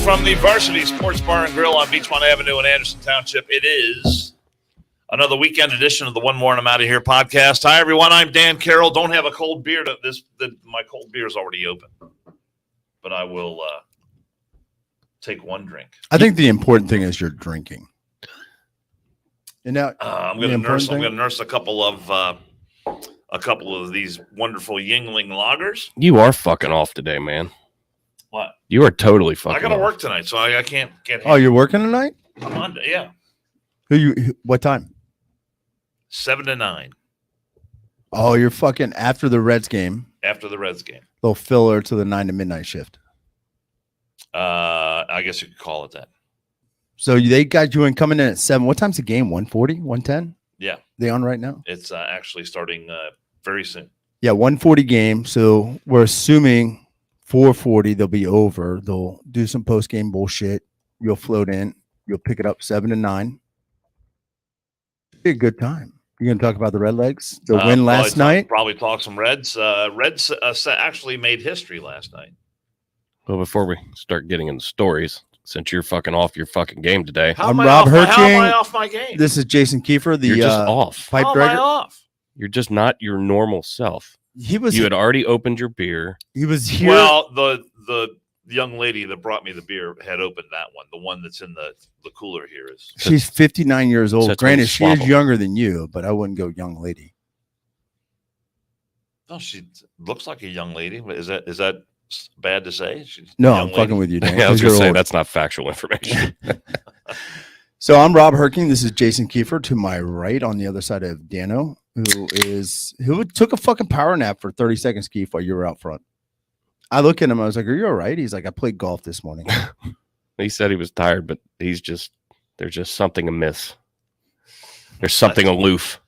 from the Varsity Sports Bar and Grill on Beachmont Avenue in Anderson Township. It is another weekend edition of the One More and I'm Out of Here podcast. Hi, everyone. I'm Dan Carroll. Don't have a cold beer. My cold beer is already open, but I will take one drink. I think the important thing is you're drinking. And now I'm going to nurse a couple of these wonderful Yingling lagers. You are fucking off today, man. What? You are totally fucking. I got to off. work tonight, so I can't get. Oh, you're working tonight? I'm on. Yeah. What time? 7 to 9. Oh, you're fucking after the Reds game. After the Reds game. Little filler to the 9 to midnight shift. I guess you could call it that. So they got you in coming in at 7. What time's the game? 1:40? 1:10? Yeah. They on right now? It's actually starting very soon. Yeah, 1:40 game. So we're assuming 4:40 they'll be over. They'll do some post game bullshit. You'll float in. You'll pick it up 7 to 9. Be a good time. You're gonna talk about the Redlegs, the win last night. Probably talk some Reds. Reds actually made history last night. Well, before we start getting into stories, since you're fucking off your fucking game today, I'm Rob Herking. How am I off my game? This is Jason Kiefer. You're just off. Pipe how dragger. am I off? You're just not your normal self. You had already opened your beer. He was here. Well, the young lady that brought me the beer had opened that one. The one that's in the cooler here is. She's 59 years old. That's Granted, she is swabble. younger than you, but I wouldn't go young lady. Oh, she looks like a young lady. Is that bad to say? She's No, a young I'm fucking lady? with you, Dan. Yeah, I was 'cause gonna you're say old. that's not factual information. So I'm Rob Herking. This is Jason Kiefer. To my right, on the other side of Dano, who took a fucking power nap for 30 seconds, Keith, while you were out front. I look at him. I was like, "Are you all right?" He's like, "I played golf this morning." He said he was tired, but there's just something amiss. There's something aloof.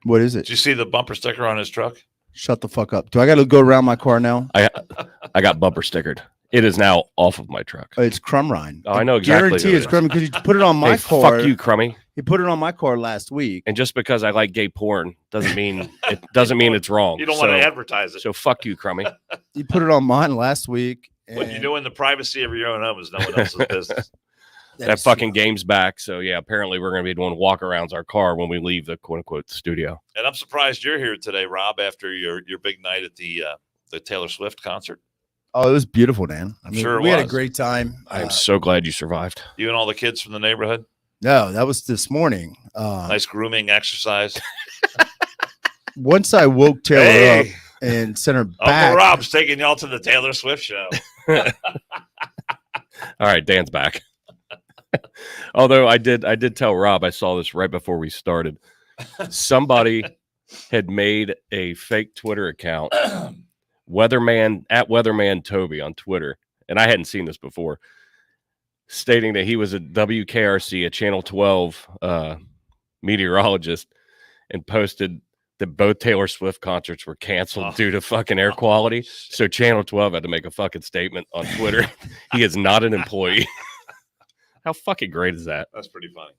What is it? Did you see the bumper sticker on his truck? Shut the fuck up. Do I got to go around my car now? I got bumper stickered. It is now off of my truck. Oh, it's Crumb Rind. Oh, I know exactly Guarantee who it it's is. Crumb because you put it on my Hey, car. fuck you, Crummy. He put it on my car last week. And just because I like gay porn doesn't mean it's wrong. You don't want to advertise it. So fuck you, Crummy. He put it on mine last week. What you do in the privacy of your own home is no one else's business. That fucking game's back. So yeah, apparently we're going to be doing walk-arounds our car when we leave the quote-unquote studio. And I'm surprised you're here today, Rob, after your big night at the Taylor Swift concert. Oh, it was beautiful, Dan. I mean, Sure it we had a was. great time. I am so glad you survived. You and all the kids from the neighborhood. No, that was this morning. Nice grooming exercise. Once I woke Taylor Hey. up and sent her Uncle back. Rob's taking y'all to the Taylor Swift show. All right, Dan's back. Although I did tell Rob, I saw this right before we started. Somebody had made a fake Twitter account, Weatherman Toby on Twitter, and I hadn't seen this before, stating that he was a WKRC, a Channel 12 meteorologist, and posted that both Taylor Swift concerts were canceled due to fucking air quality. So Channel 12 had to make a fucking statement on Twitter. He is not an employee. How fucking great is that? That's pretty funny.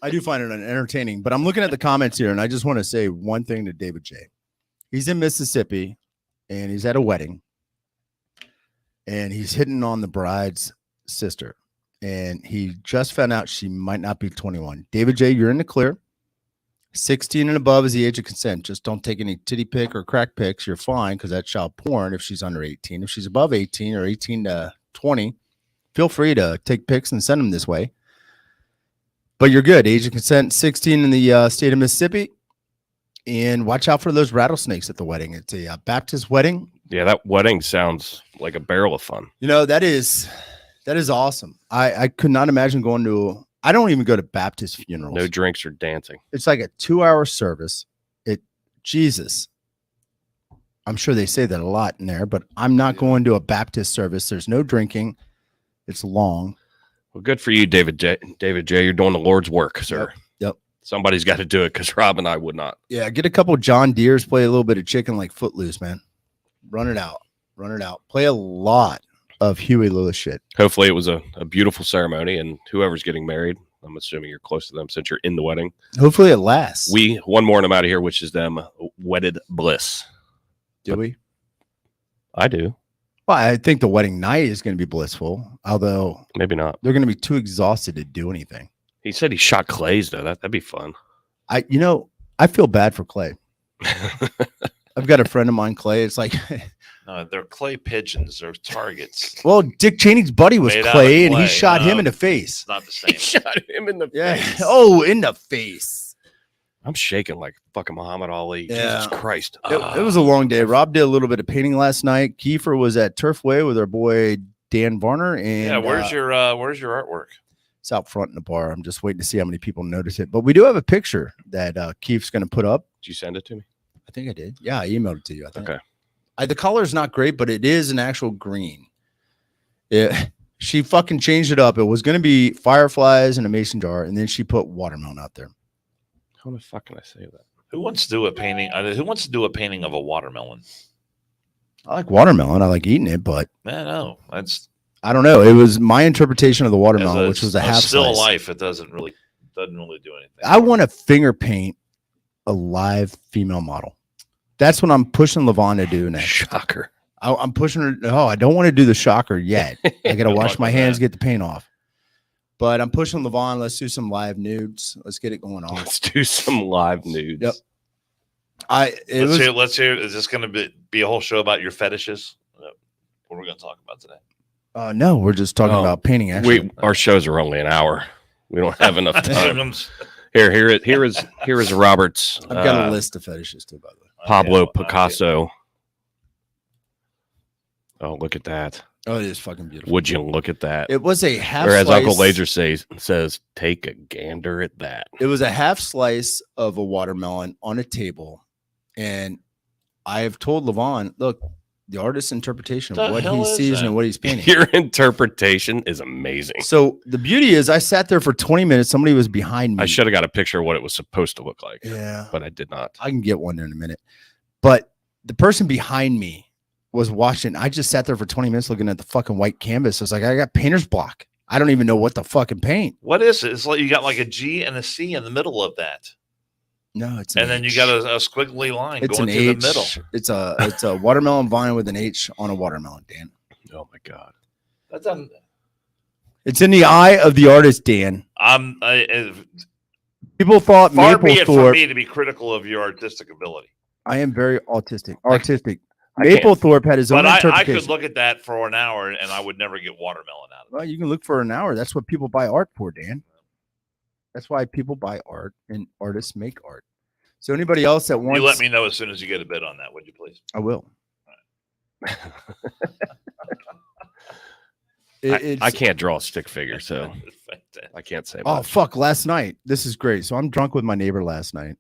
I do find it entertaining, but I'm looking at the comments here, and I just want to say one thing to David J. He's in Mississippi, and he's at a wedding, and he's hitting on the bride's sister, and he just found out she might not be 21. David J., you're in the clear. 16 and above is the age of consent. Just don't take any titty pic or crack pics. You're fine because that's child porn if she's under 18. If she's above 18 or 18 to 20, feel free to take pics and send them this way. But you're good. Age of consent, 16 in the state of Mississippi. And watch out for those rattlesnakes at the wedding. It's a Baptist wedding. Yeah, that wedding sounds like a barrel of fun. You know, that is awesome. I could not imagine going to I don't even go to Baptist funerals. No drinks or dancing. It's like a 2-hour service. Jesus. I'm sure they say that a lot in there, but I'm not going to a Baptist service. There's no drinking. It's long. Well, good for you, David J. David J. You're doing the Lord's work, sir. Yep. Somebody's got to do it because Rob and I would not. Yeah, get a couple John Deeres, play a little bit of chicken like Footloose, man. Run it out. Play a lot of Huey Lewis shit. Hopefully it was a beautiful ceremony, and whoever's getting married, I'm assuming you're close to them since you're in the wedding. Hopefully it lasts. One more and I'm out of here, which is them wedded bliss. Do we? I do. Well, I think the wedding night is going to be blissful, although Maybe not. they're going to be too exhausted to do anything. He said he shot clays though. That'd be fun. I feel bad for Clay. I've got a friend of mine, Clay. It's like, No, they're clay pigeons. They're targets. well, Dick Cheney's buddy was Made out Clay, of and he clay. shot him No. in the face. It's not the He same. shot him in the Yeah. face. Oh, in the face. I'm shaking like fucking Muhammad Ali. Yeah. Jesus Christ. It was a long day. Rob did a little bit of painting last night. Kiefer was at Turfway with our boy Dan Varner, and Yeah, where's your artwork? it's out front in the bar. I'm just waiting to see how many people notice it. But we do have a picture that Keith's going to put up. Did you send it to me? I think I did. Yeah, I emailed it to you. I think. Okay. The color is not great, but it is an actual green. She fucking changed it up. It was going to be fireflies in a mason jar, and then she put watermelon out there. How the fuck can I say that? Who wants to do a painting? Who wants to do a painting of a watermelon? I like watermelon. I like eating it, but No, that's I don't know. It was my interpretation of the watermelon, as which was a half still slice. life. It doesn't really do anything. I want to finger paint a live female model. That's what I'm pushing Levon to do next. Shocker. I'm pushing her. Oh, I don't want to do the shocker yet. I got to Good wash luck my with hands, that. get the paint off. But I'm pushing Levon. Let's do some live nudes. Let's get it going on. Let's do some live nudes. Yep. Let's hear. Is this going to be a whole show about your fetishes? What are we going to talk about today? No, we're just talking Oh, about painting. Actually, Our shows are only an hour. We don't have enough time. Simmons. Here is Robert's. I've got a list of fetishes too, by the way. Pablo Yeah, Picasso. Oh, look at that! Oh, it is fucking beautiful. Would you look at that? It was a half Or as slice. Uncle Laser says, take a gander at that. It was a half slice of a watermelon on a table, and I have told Levon, look, the artist's interpretation The of what hell he is sees that? and what he's painting. Your interpretation is amazing. So the beauty is, I sat there for 20 minutes. Somebody was behind me. I should have got a picture of what it was supposed to look like, Yeah, but I did not. I can get one in a minute. But the person behind me was watching. I just sat there for 20 minutes looking at the fucking white canvas. I was like, I got painter's block. I don't even know what to fucking paint. What is it? It's like you got like a G and a C in the middle of that, No, it's and then you got a squiggly line it's going an through H. the middle. It's a watermelon vine with an H on a watermelon, Dan. Oh my god! That's on. It's in the eye of the artist, Dan. People thought Far be it from Maplethorpe. me to be critical of your artistic ability, I am very artistic. Artistic. I can't- Maplethorpe had his own but I interpretation. could look at that for an hour and I would never get watermelon out of it. Well, you can look for an hour. That's what people buy art for, Dan. That's why people buy art and artists make art. So anybody else that wants, You let me know as soon as you get a bid on that, would you please? I will. I can't draw a stick figure, so Fantastic. I can't say Oh much. fuck! Last night, this is great. So I'm drunk with my neighbor last night.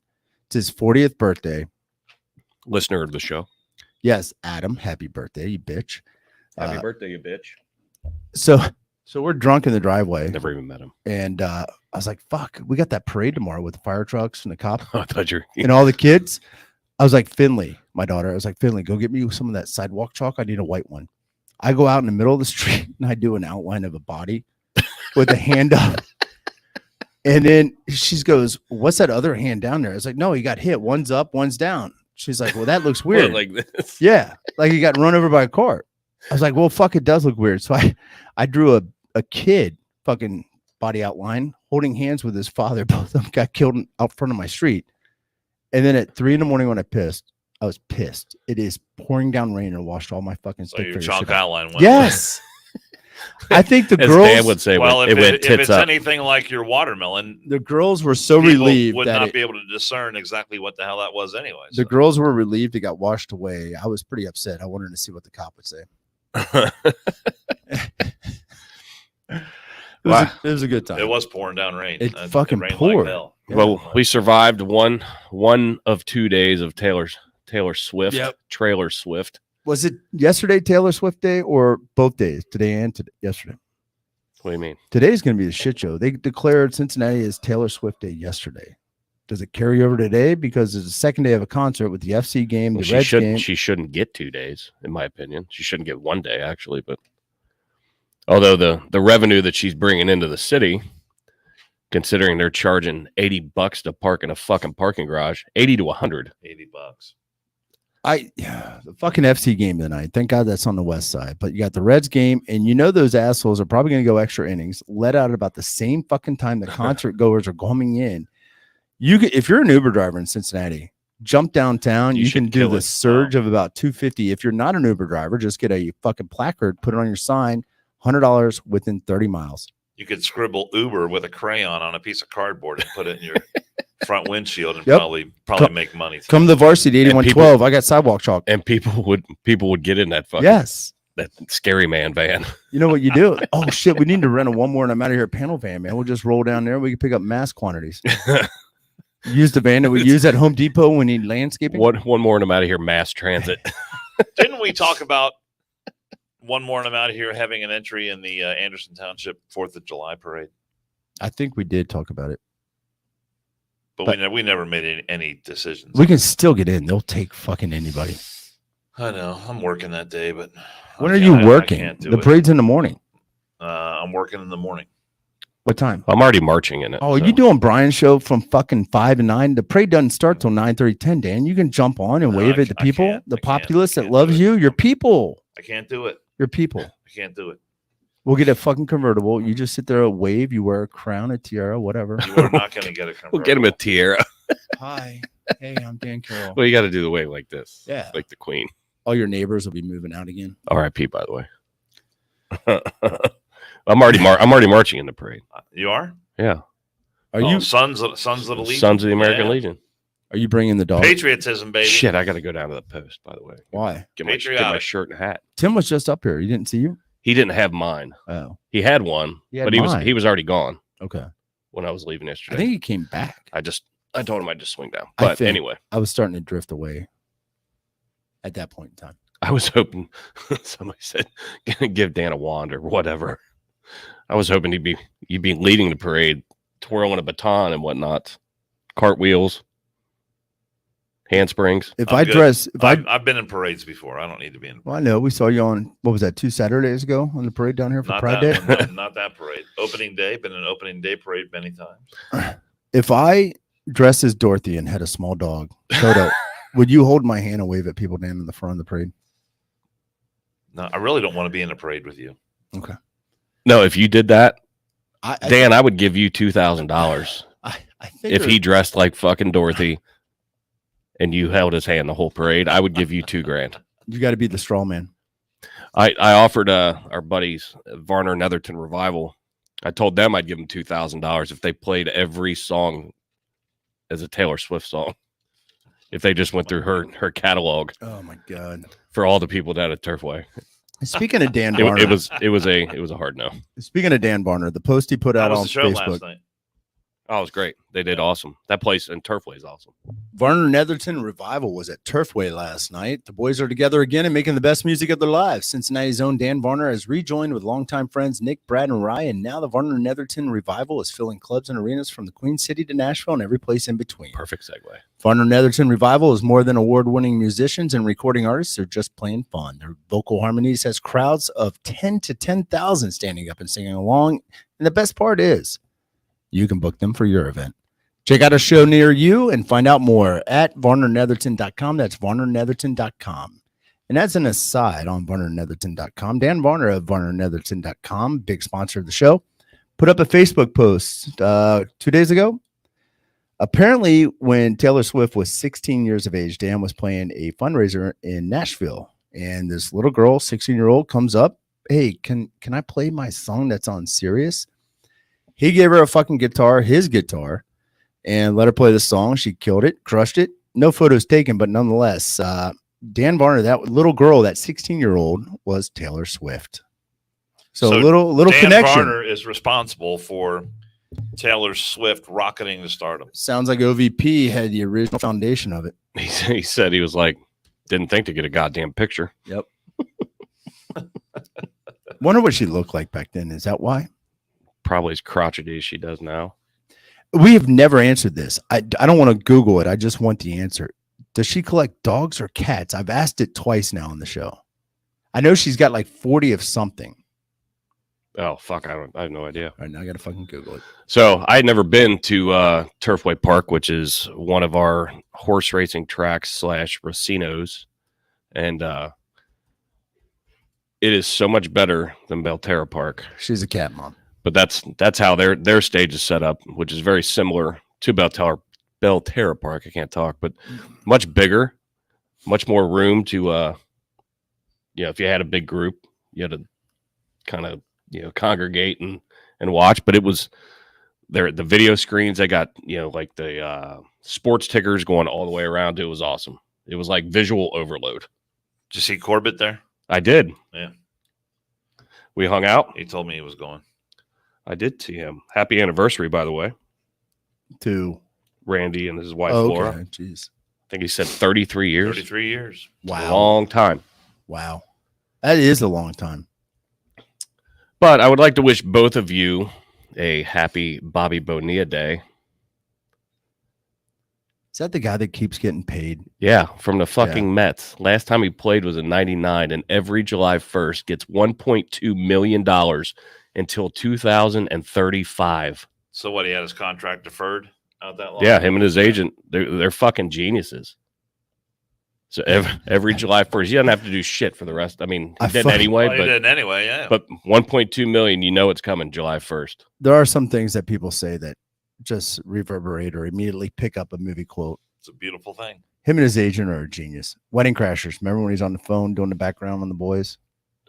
It's his 40th birthday. Listener of the show, Yes, Adam, happy birthday, you bitch. happy birthday, you bitch! So we're drunk in the driveway, Never even met him. and I was like, "Fuck, we got that parade tomorrow with the fire trucks and the cops I thought you were. and all the kids." I was like, "Finley, my daughter." I was like, "Finley, go get me some of that sidewalk chalk. I need a white one." I go out in the middle of the street and I do an outline of a body with a hand up. And then she goes, "What's that other hand down there?" I was like, "No, he got hit. One's up, one's down." She's like, "Well, that looks weird." like this. Yeah, like he got run over by a car. I was like, "Well, fuck, it does look weird." So I drew a kid fucking body outline holding hands with his father. Both of them got killed out front of my street. And then at 3 a.m. when I was pissed. It is pouring down rain and washed all my fucking So stick your figure chalk shit out. outline went. Yes. I think the As girls, Dan would say, Well, it if, went if tits it's up. anything like your watermelon, the girls were so people relieved would that not it, be able to discern exactly what the hell that was anyway. the girls were relieved it got washed away. I was pretty upset. I wanted to see what the cop would say. It was a good time. It was pouring down rain. It fucking rained poured. Like hell. Well, we survived one of 2 days of Taylor Swift, Yep. Trailer Swift. Was it yesterday Taylor Swift day or both days? Today and yesterday? What do you mean? Today's going to be the shit show. They declared Cincinnati as Taylor Swift day yesterday. Does it carry over today? Because it's the second day of a concert with the FC game, Well, the Reds game. she shouldn't get 2 days, in my opinion. She shouldn't get 1 day, actually. But although the revenue that she's bringing into the city, considering they're charging $80 to park in a fucking parking garage, 80 to 100. $80. The fucking FC game tonight. Thank God that's on the west side. But you got the Reds game, and you know those assholes are probably going to go extra innings, let out about the same fucking time the concert goers are coming in. If you're an Uber driver in Cincinnati, jump downtown. You can do the surge of about $250. If you're not an Uber driver, just get a fucking placard, put it on your sign, $100 within 30 miles. You could scribble Uber with a crayon on a piece of cardboard and put it in your front windshield and probably make money. Come to the varsity 8112. I got sidewalk chalk. And people would get in that fucking that scary man van. You know what you do? Oh shit, we need to rent a one more and I'm out of here panel van, man. We'll just roll down there. We can pick up mass quantities. Use the van that we use at Home Depot when we need landscaping. One more and I'm out of here mass transit. Didn't we talk about one more and I'm out of here having an entry in the Anderson Township 4th of July parade? I think we did talk about it. But we never made any decisions. We can still get in. They'll take fucking anybody. I know. I'm working that day, but when are you working? The parade's in the morning. I'm working in the morning. What time? I'm already marching in it. Oh, you doing Brian's show from fucking 5 to 9? The parade doesn't start till 9:30, 10, Dan. You can jump on and wave at the people, the populace that loves you. Your people. I can't do it. Your people. I can't do it. We'll get a fucking convertible. You just sit there and wave. You wear a crown, a tiara, whatever. You are not going to get a convertible. We'll get him a tiara. Hi. Hey, I'm Dan Carroll. Well, you got to do the wave like this. Yeah. Like the Queen. All your neighbors will be moving out again. R.I.P. by the way. I'm already marching in the parade. You are? Yeah. Are you sons of the Legion? Sons of the American Legion. Are you bringing the dog? Patriotism, baby. Shit, I got to go down to the post, by the way. Why? Get my shirt and hat. Tim was just up here. He didn't see you? He didn't have mine. Oh. He had one, but he was already gone. Okay. When I was leaving yesterday. I think he came back. I told him I'd just swing down. But anyway. I was starting to drift away at that point in time. I was hoping somebody said give Dan a wand or whatever. I was hoping you'd be leading the parade, twirling a baton and whatnot, cartwheels, handsprings. I've been in parades before. I don't need to be in. Well, I know we saw you on what was that 2 Saturdays ago on the parade down here for Pride Day. Not that parade. Opening day. Been in an opening day parade many times. If I dressed as Dorothy and had a small dog, Toto, would you hold my hand and wave at people down in the front of the parade? No, I really don't want to be in a parade with you. Okay. No, if you did that, Dan, I would give you $2,000 if he dressed like fucking Dorothy and you held his hand the whole parade. I would give you $2,000. You got to be the straw man. I offered our buddies Varner Netherton Revival. I told them I'd give them $2,000 if they played every song as a Taylor Swift song. If they just went through her catalog. Oh my God. For all the people down at Turfway. Speaking of Dan Barner, it was a hard no. Speaking of Dan Barner, the post he put out on Facebook. Last night? Oh, it was great. They did awesome. That place in Turfway is awesome. Varner Netherton Revival was at Turfway last night. The boys are together again and making the best music of their lives. Cincinnati's own Dan Varner has rejoined with longtime friends Nick, Brad, and Ryan. And now the Varner Netherton Revival is filling clubs and arenas from the Queen City to Nashville and every place in between. Perfect segue. Varner Netherton Revival is more than award-winning musicians and recording artists. They're just plain fun. Their vocal harmonies has crowds of 10 to 10,000 standing up and singing along. And the best part is, you can book them for your event. Check out a show near you and find out more at varnernetherton.com. That's varnernetherton.com. And as an aside on varnernetherton.com, Dan Varner of varnernetherton.com, big sponsor of the show, put up a Facebook post 2 days ago. Apparently, when Taylor Swift was 16 years of age, Dan was playing a fundraiser in Nashville. And this little girl, 16-year-old, comes up. Hey, can I play my song that's on Sirius? He gave her a fucking guitar, his guitar, and let her play the song. She killed it, crushed it. No photos taken, but nonetheless, Dan Varner, that little girl, that 16-year-old, was Taylor Swift. So a little Dan connection. Varner is responsible for Taylor Swift rocketing to stardom. Sounds like OVP had the original foundation of it. He said he was like, didn't think to get a goddamn picture. Yep. Wonder what she looked like back then. Is that why? Probably as crotchety as she does now. We have never answered this. I don't want to Google it. I just want the answer. Does she collect dogs or cats? I've asked it twice now on the show. I know she's got like 40 of something. Oh, fuck. I have no idea. All right, now I got to fucking Google it. So I had never been to Turfway Park, which is one of our horse racing tracks / racinos. and it is so much better than Belterra Park. She's a cat mom. But that's how their stage is set up, which is very similar to Belterra Park. I can't talk, but much bigger, much more room to if you had a big group, you had to kind of congregate and watch. But it was there, the video screens, they got like the sports tickers going all the way around. It was awesome. It was like visual overload. Did you see Corbett there? I did. Yeah. We hung out. He told me he was going. I did see him. Happy anniversary, by the way, to Randy and his wife, okay. Laura. Jeez. I think he said 33 years. 33 years. Wow. A long time. Wow. That is a long time. But I would like to wish both of you a happy Bobby Bonilla Day. Is that the guy that keeps getting paid? Yeah, from the fucking Mets. Last time he played was in 99, and every July 1st gets $1.2 million until 2035. So what, he had his contract deferred out that long? Yeah, him and his agent, they're fucking geniuses. So every July 1st, he doesn't have to do shit for the rest. I mean, he did anyway. Well, he did anyway, yeah. But 1.2 million, it's coming July 1st. There are some things that people say that just reverberate or immediately pick up a movie quote. It's a beautiful thing. Him and his agent are a genius. Wedding Crashers. Remember when he's on the phone doing the background on the boys?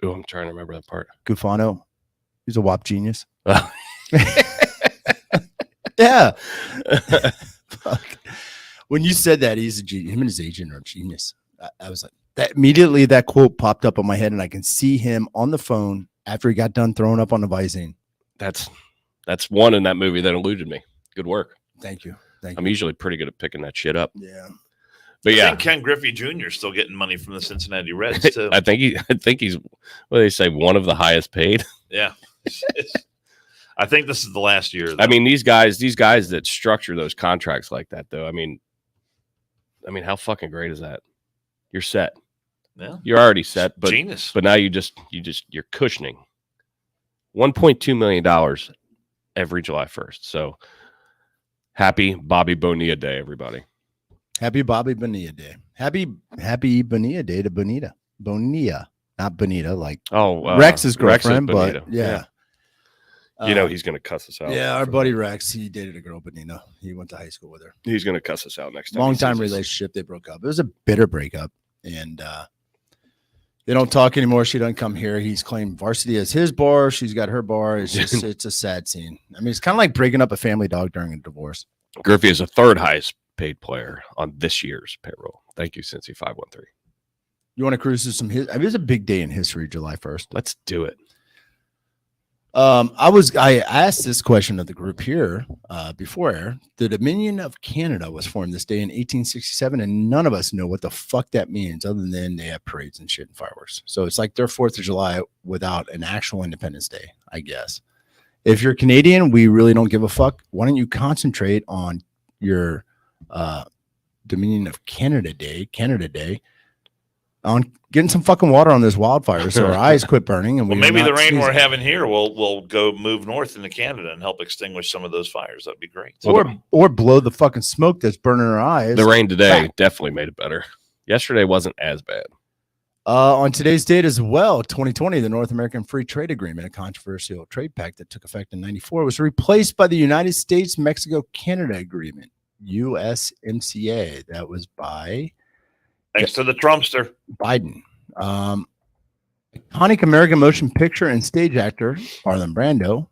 Oh, I'm trying to remember that part. Gufano. He's a WAP genius. Yeah. Fuck. When you said that, he's a genius. Him and his agent are a genius. I was like, that immediately that quote popped up on my head, and I can see him on the phone after he got done throwing up on the Visine. That's one in that movie that eluded me. Good work. Thank you. I'm usually pretty good at picking that shit up. Yeah. But I think Ken Griffey Jr. is still getting money from the Cincinnati Reds too. I think he's what do they say, one of the highest paid. Yeah. I think this is the last year, though. I mean, these guys that structure those contracts like that, though. I mean, how fucking great is that? You're set. Yeah. You're already set, but genius. But now you're cushioning $1.2 million every July 1st. So happy Bobby Bonilla Day, everybody. Happy Bobby Bonilla Day. Happy Bonilla Day to Bonita. Bonilla, not Bonita, like Rex's girlfriend, but yeah. He's going to cuss us out. Yeah, our buddy Rex, he dated a girl, Bonita. He went to high school with her. He's going to cuss us out next time. Long time relationship. They broke up. It was a bitter breakup, and they don't talk anymore. She doesn't come here. He's claimed varsity as his bar. She's got her bar. It's just it's a sad scene. I mean, it's kind of like breaking up a family dog during a divorce. Griffey is the third highest paid player on this year's payroll. Thank you, Cincy 513. You want to cruise through some? It was a big day in history, July 1st. Let's do it. I asked this question of the group here before air. The Dominion of Canada was formed this day in 1867, and none of us know what the fuck that means, other than they have parades and shit and fireworks. So it's like their 4th of July without an actual Independence Day, I guess. If you're Canadian, we really don't give a fuck. Why don't you concentrate on your Dominion of Canada Day, on getting some fucking water on those wildfires so our eyes quit burning. And maybe the rain we're having here will go move north into Canada and help extinguish some of those fires. That'd be great. Or blow the fucking smoke that's burning our eyes. The rain today definitely made it better. Yesterday wasn't as bad. On today's date as well, 2020, the North American Free Trade Agreement, a controversial trade pact that took effect in 94, was replaced by the United States-Mexico-Canada Agreement, USMCA. That was by... Thanks to the Trumpster. Biden. Iconic American motion picture and stage actor Marlon Brando,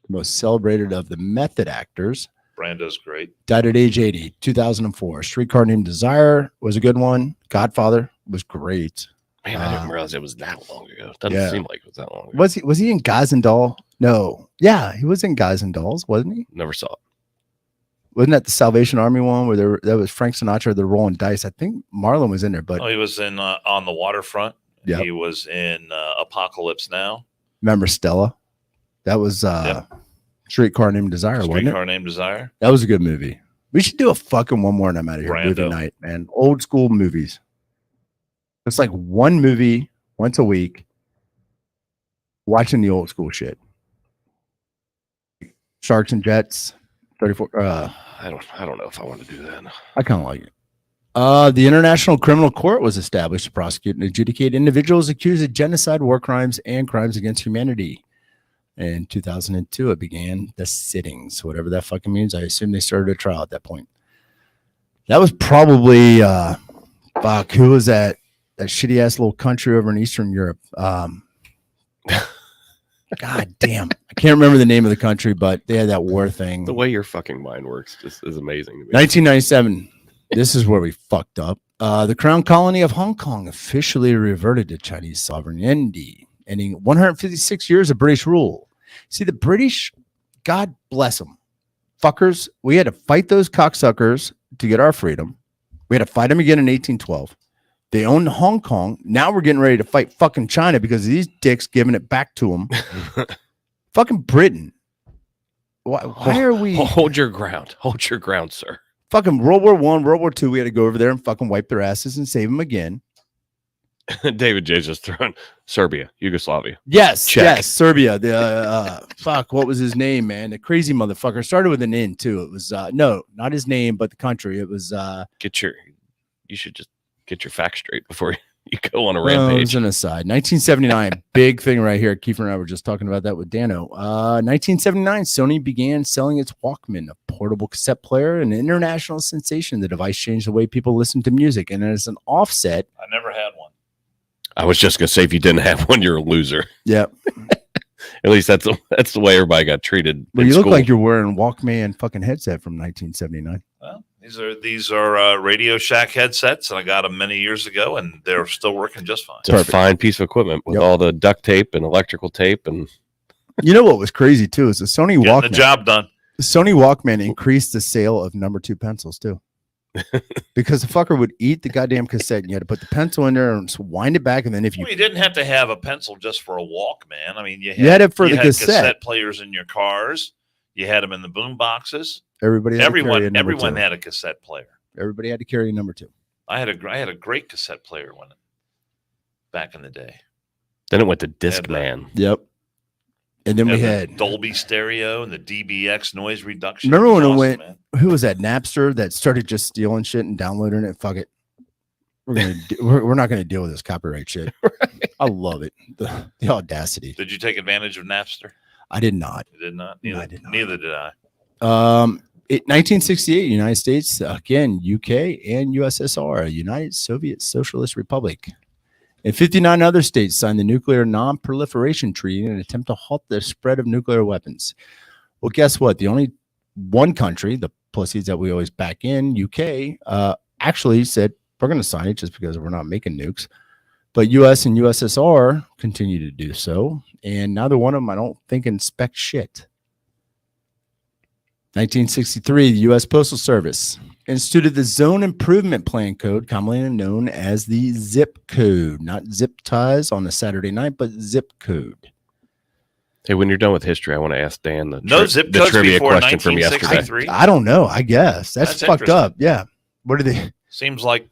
the most celebrated of the method actors. Brando's great. Died at age 80, 2004. Streetcar Named Desire was a good one. Godfather was great. Man, I didn't realize it was that long ago. Doesn't seem like it was that long ago. Was he in Guys and Dolls? No. Yeah, he was in Guys and Dolls, wasn't he? Never saw it. Wasn't that the Salvation Army one where that was Frank Sinatra, they're rolling dice? I think Marlon was in there, but he was in On the Waterfront. Yeah, he was in Apocalypse Now. Remember Stella? That was Streetcar Named Desire, wasn't it? Streetcar Named Desire. That was a good movie. We should do a fucking one more and I'm out of here. Movie night, man. Old school movies. It's like one movie once a week, watching the old school shit. Sharks and Jets. 34. I don't know if I want to do that. I kind of like it. The International Criminal Court was established to prosecute and adjudicate individuals accused of genocide, war crimes, and crimes against humanity. In 2002, it began the sittings, whatever that fucking means. I assume they started a trial at that point. That was probably, who was that shitty ass little country over in Eastern Europe? God damn. I can't remember the name of the country, but they had that war thing. The way your fucking mind works just is amazing to me. 1997. This is where we fucked up. The Crown Colony of Hong Kong officially reverted to Chinese sovereignty, ending 156 years of British rule. See, the British, God bless them, fuckers, we had to fight those cocksuckers to get our freedom. We had to fight them again in 1812. They owned Hong Kong. Now we're getting ready to fight fucking China because of these dicks giving it back to them. Fucking Britain. Why are we... Hold your ground. Hold your ground, sir. Fucking World War I, World War II, we had to go over there and fucking wipe their asses and save them again. David J's just throwing Serbia, Yugoslavia. Yes, Check. yes, Serbia. The fuck, what was his name, man? The crazy motherfucker. Started with an N too. It was no, not his name, but the country. It was You should just get your facts straight before you go on a well, it rampage. was an aside. 1979, big thing right here. Kiefer and I were just talking about that with Dano. 1979, Sony began selling its Walkman, a portable cassette player, an international sensation. The device changed the way people listen to music, and as an offset, I never had one. I was just gonna say, if you didn't have one, you're a loser. Yep. At least that's the way everybody got treated. Well, in you look school. like you're wearing Walkman fucking headset from 1979. Well, these are Radio Shack headsets, and I got them many years ago, and they're still working just fine. It's a fine piece of equipment with all the duct tape and electrical tape. And You know what was crazy too is the Sony Getting Walkman. the job done. The Sony Walkman increased the sale of number 2 pencils too. Because the fucker would eat the goddamn cassette and you had to put the pencil in there and wind it back. And then if you, Well, you didn't have to have a pencil just for a Walkman. I mean, you had it for the had cassette. players in your cars. You had them in the boom boxes. everybody had to carry a number Everyone 2. had a cassette player. Everybody had to carry a number 2. I had a great cassette player back in the day. then it went to Discman. Yep. And then we the had, Dolby Stereo and the DBX noise reduction. remember It when was it awesome, went, man. who was that Napster that started just stealing shit and downloading it? Fuck it. We're not going to deal with this copyright shit. I love it. The audacity. Did you take advantage of Napster? I did not. You did not. No, Neither, I did not. Neither did I. 1968, United States, again, UK and USSR, a United Soviet Socialist Republic. And 59 other states signed the Nuclear Non-Proliferation Treaty in an attempt to halt the spread of nuclear weapons. Well, guess what? The only one country, the pussies that we always back in, UK, actually said, we're going to sign it just because we're not making nukes. But US and USSR continue to do so. And neither one of them, I don't think, inspect shit. 1963, the U.S. Postal Service instituted the Zone Improvement Plan Code, commonly known as the ZIP Code. Not zip ties on a Saturday night, but ZIP Code. Hey, when you're done with history, I want to ask Dan No zip the codes trivia before question from yesterday. 1963. I don't know. I guess. That's fucked interesting. up. Yeah. What are they? Seems like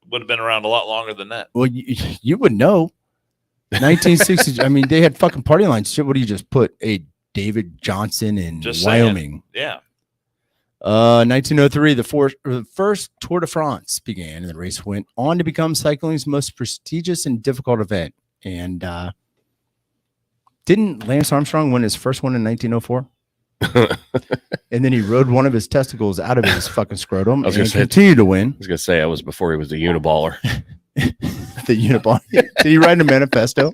would have been around a lot longer than that. Well, you would know. 1960s. I mean, they had fucking party lines. Shit, what do you just put? A David Johnson in Just saying. Wyoming. Yeah. 1903, the first Tour de France began, and the race went on to become cycling's most prestigious and difficult event. And didn't Lance Armstrong win his first one in 1904? And then he rode one of his testicles out of his fucking scrotum and continued to win. I was going to say, that was before he was a uniballer. The Uniball. Did he ride in a manifesto?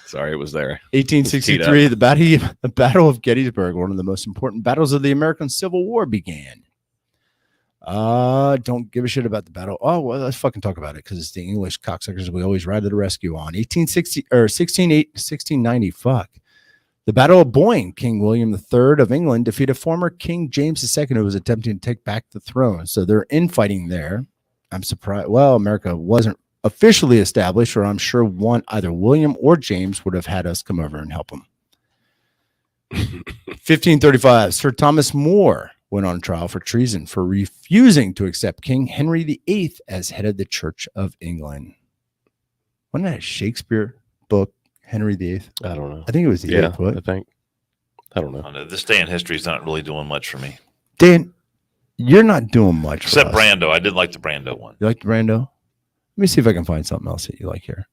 Sorry, it was there. 1863, the Battle of Gettysburg, one of the most important battles of the American Civil War, began. Don't give a shit about the battle. Oh, well, let's fucking talk about it because it's the English cocksuckers we always ride to the rescue on. 1690. Fuck. The Battle of Boyne. King William III of England defeated former King James II, who was attempting to take back the throne. So they're infighting there. I'm surprised. Well, America wasn't officially established, or I'm sure either William or James would have had us come over and help them. 1535, Sir Thomas More went on trial for treason for refusing to accept King Henry VIII as head of the Church of England. Wasn't that a Shakespeare book, Henry VIII? I don't know. I think it was the Yeah, eighth. What? I think. I don't know. I know. This day in history is not really doing much for me. Dan, You're not doing much. Except for us. Brando. I did like the Brando one. You like the Brando? Let me see if I can find something else that you like here.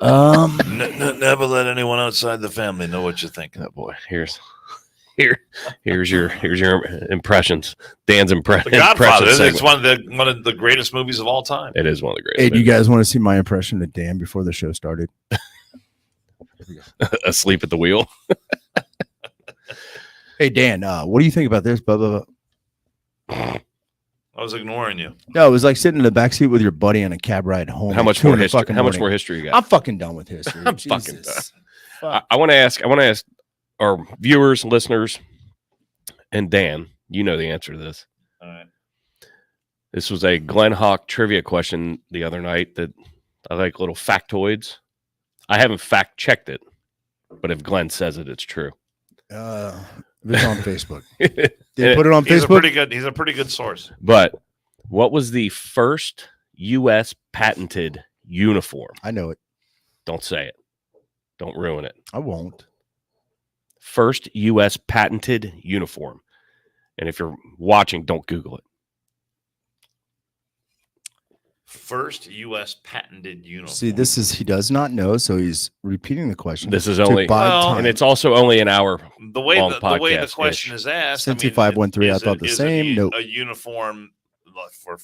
Never let anyone outside the family know what you think. Oh boy, here's your impressions. Dan's The impression. Godfather. It's segment. one of the greatest movies of all time. It is one of the greatest. Hey, do you guys want to see my impression of Dan before the show started? Asleep at the wheel. Hey, Dan, what do you think about this? Blah, blah, blah. I was ignoring you. No, it was like sitting in the backseat with your buddy on a cab ride home. How much more history? How much more history you got? I'm fucking done with history. I'm fucking Jesus. done. I want to ask our viewers, listeners, and Dan. You know the answer to this. All right. This was a Glenn Hawk trivia question the other night that I like little factoids. I haven't fact checked it, but if Glenn says it, it's true. It's on Facebook. They put it on Facebook. He's a pretty good source. But what was the first U.S. patented uniform? I know it. Don't say it. Don't ruin it. I won't. First U.S. patented uniform. And if you're watching, don't Google it. First U.S. patented uniform. See, he does not know, so he's repeating the question. This is only, and it's also only an hour. The way the question is asked. Since 513, I thought the same. Nope. A uniform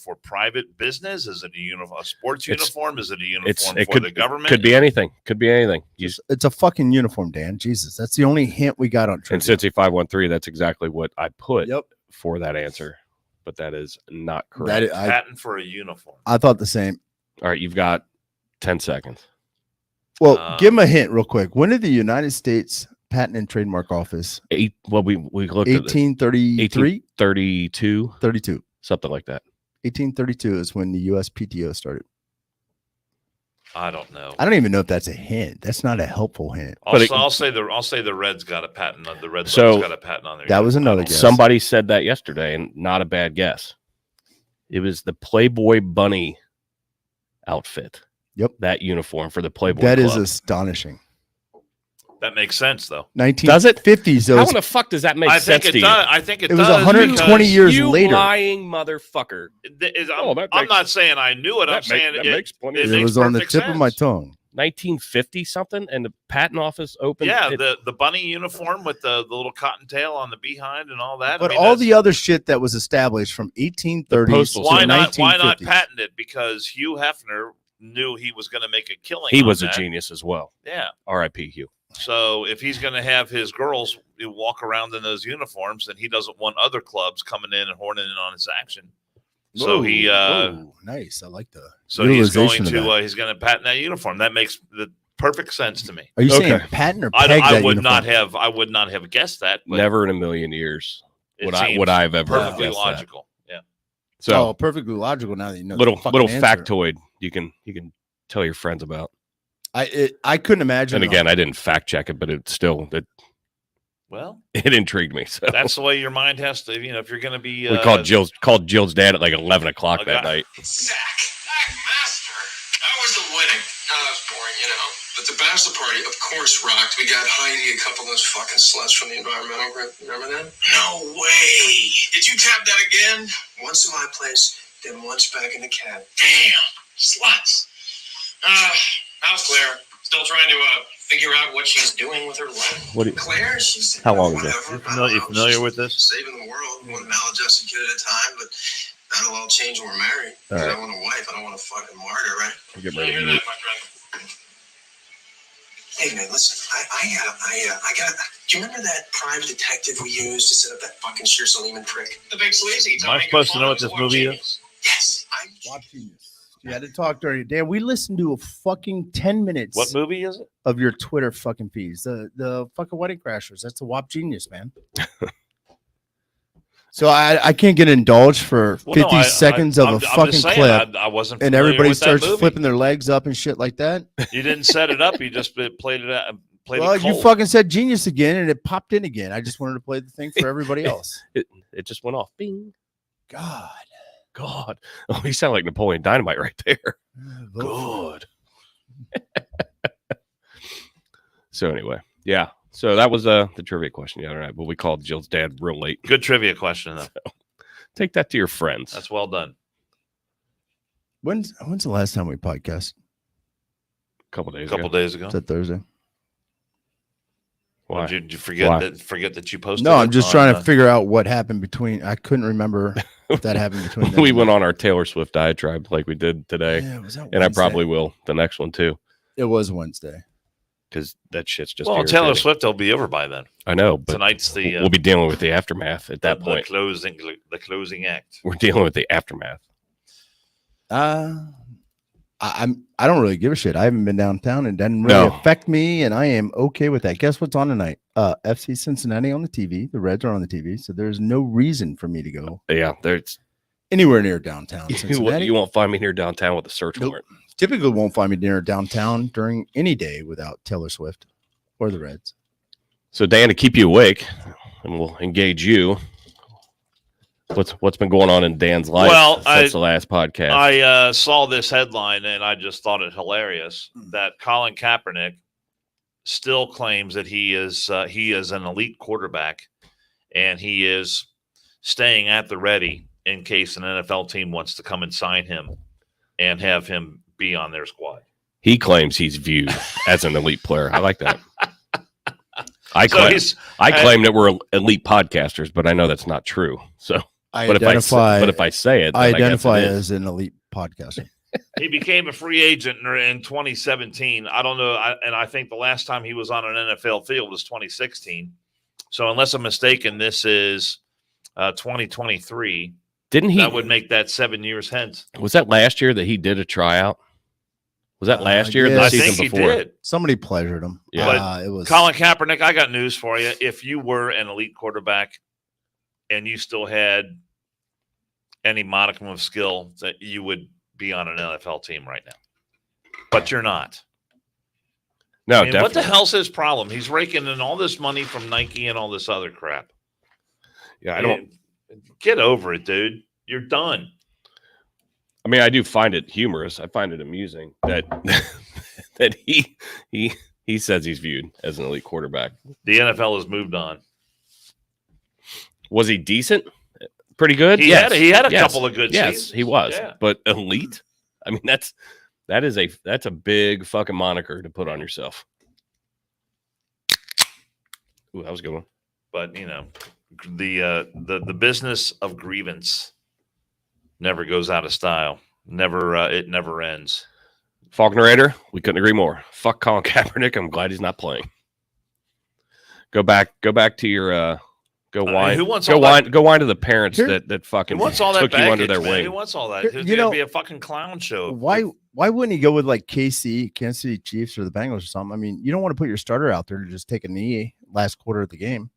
for private business? Is it a sports uniform? Is it a uniform for the government? Could be anything. Could be anything. It's a fucking uniform, Dan. Jesus, that's the only hint we got on trivia. And since 513, that's exactly what I put for that answer. But that is not correct. Patent for a uniform. I thought the same. All right, you've got 10 seconds. Well, give him a hint real quick. When did the United States Patent and Trademark Office? We looked 1833? 32. 32. Something like that. 1832 is when the USPTO started. I don't know. I don't even know if that's a hint. That's not a helpful hint. I'll say the Reds got a patent on the Red Sox got a patent on there. That was another guess. Somebody said that yesterday, and not a bad guess. It was the Playboy Bunny outfit. Yep. That uniform for the Playboy That Club. is astonishing. That makes sense, though. 1950s. How in the fuck does that make sense to you? I think it does. It was 120 years later. You lying motherfucker. I'm not saying I knew it. I'm saying it makes plenty of sense. It was on the tip of my tongue. 1950 something, and the patent office opened. Yeah, the bunny uniform with the little cottontail on the behind and all that. But all the other shit that was established from 1830s to 1950s. Why not patent it? Because Hugh Hefner knew he was going to make a killing. He was a genius as well. Yeah. R.I.P. Hugh. So if he's going to have his girls walk around in those uniforms, then he doesn't want other clubs coming in and horning in on his action. So nice. I like the. So he's going to patent that uniform. That makes the perfect sense to me. Are you saying patent or peg I would not have guessed that. Never in a million years would I have ever perfectly logical. That. Yeah. So perfectly logical. Now that you know. Little factoid you can tell your friends about. I couldn't imagine. And again, I didn't fact check it, but it intrigued me. So that's the way your mind has to. If you're going to be. We called Jill's dad at like 11 o'clock that night. Zach Master. How was the wedding? That was boring, But the bachelor party, of course, rocked. We got Heidi, a couple of those fucking sluts from the environmental group. Remember that? No way. Did you tap that again? Once in my place, then once back in the cab. Damn, sluts. How's Claire? Still trying to figure out what she's doing with her life. Claire, she's how long is that? You familiar with this? Saving the world, one maladjusted kid at a time, but that'll all change when we're married. All right. I want a wife. I don't want a fucking martyr, right? Get ready to that, my friend. Hey man, listen. I got. Do you remember that private detective we used to set up that fucking Sheer Lehman trick? The big sleazy. Am I supposed to know what this movie is? Yes. Watch Genius. You had to talk during Dan. We listened to a fucking 10 minutes. What movie is it? Of your Twitter fucking feeds. The fucking Wedding Crashers. That's a WAP Genius, man. So I can't get indulged for 50 seconds of a fucking clip. I wasn't. And everybody starts flipping their legs up and shit like that. You didn't set it up. You just played it out. You fucking said Genius again, and it popped in again. I just wanted to play the thing for everybody else. It just went off. Bing. God. Oh, you sound like Napoleon Dynamite right there. Good. So anyway, yeah, So that was the trivia question the other night, but we called Jill's dad real late. Good trivia question, though. Take that to your friends. That's well done. When's the last time we podcast? A couple days A couple days ago. Is that Thursday? Why? Did you forget Why? that you posted? No, I'm it just on, trying to figure out what happened between. I couldn't remember if that happened between. We went on our Taylor Swift diatribe like we did today, Yeah, was that and I Wednesday? probably will the next one too, It was Wednesday. because that shit's just. Well, Taylor irritating. Swift will be over by then. I know, but Tonight's the we'll be dealing with the aftermath at that point. the closing act. We're dealing with the aftermath. I don't really give a shit. I haven't been downtown. It doesn't really affect me, and I am okay with that. Guess what's on tonight? FC Cincinnati on the TV. The Reds are on the TV, so there's no reason for me to go Yeah, there's anywhere near downtown Cincinnati. you won't find me here downtown with a search Nope. warrant. Typically won't find me near downtown during any day without Taylor Swift or the Reds. So Dan, to keep you awake, and we'll engage you. What's been going on in Dan's life since the last podcast? I saw this headline and I just thought it hilarious that Colin Kaepernick still claims that he is an elite quarterback and he is staying at the ready in case an NFL team wants to come and sign him and have him be on their squad. He claims he's viewed as an elite player. I like that. I claim that we're elite podcasters, but I know that's not true. So, but if I say it, then I identify guess it is. as an elite podcaster. He became a free agent in 2017. I don't know. And I think the last time he was on an NFL field was 2016. So unless I'm mistaken, this is 2023. Didn't he? That would make that 7 years hence. Was that last year that he did a tryout? Was that last year or the yes. I season think before? he did. Somebody pleasured him. Yeah. It was Colin Kaepernick, I got news for you. If you were an elite quarterback and you still had any modicum of skill, that you would be on an NFL team right now. But you're not. No, I mean, what the definitely. hell's his problem? He's raking in all this money from Nike and all this other crap. Yeah, I don't. Get over it, dude. You're done. I mean, I do find it humorous. I find it amusing that that he says he's viewed as an elite quarterback. The NFL has moved on. Was he decent? Pretty good. He had a Yes. couple of good Yes, seasons. he was. Yeah. But elite? I mean, that's a big fucking moniker to put on yourself. Ooh, that was a good one. But the business of grievance never goes out of style. It never ends. Falconerator, we couldn't agree more. Fuck Colin Kaepernick. I'm glad he's not playing. Go back to your go whine. Who wants go all whine that? go whine to the parents Here- that fucking Who wants all that took you under baggage, their man? wing. Who wants all that? You It's know- gonna be a fucking clown show. why wouldn't he go with like KC, Kansas City Chiefs or the Bengals or something? I mean, you don't want to put your starter out there to just take a knee last quarter of the game.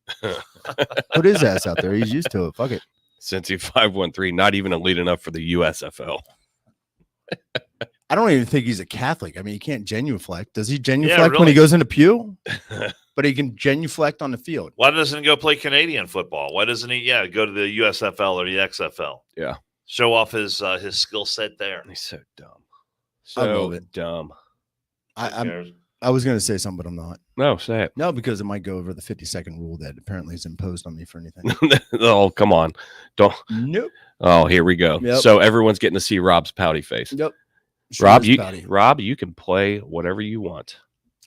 Put his ass out there. He's used to it. Fuck it. Cincy 513, not even elite enough for the USFL. I don't even think he's a Catholic. I mean, he can't genuflect. Does he genuflect when really. he goes into pew? But he can genuflect on the field. Why doesn't he go play Canadian football? Why doesn't he? Go to the USFL or the XFL. Yeah. Show off his skill set there. He's so dumb. I So love it. dumb. I was going to say something, but I'm not. No, say it. No, because it might go over the 50-second rule that apparently is imposed on me for anything. Oh, come on. Don't. Nope. Oh, here we go. Yep. So everyone's getting to see Rob's pouty face. Yep. Rob, Sure is pouty. Rob, you can play whatever you want.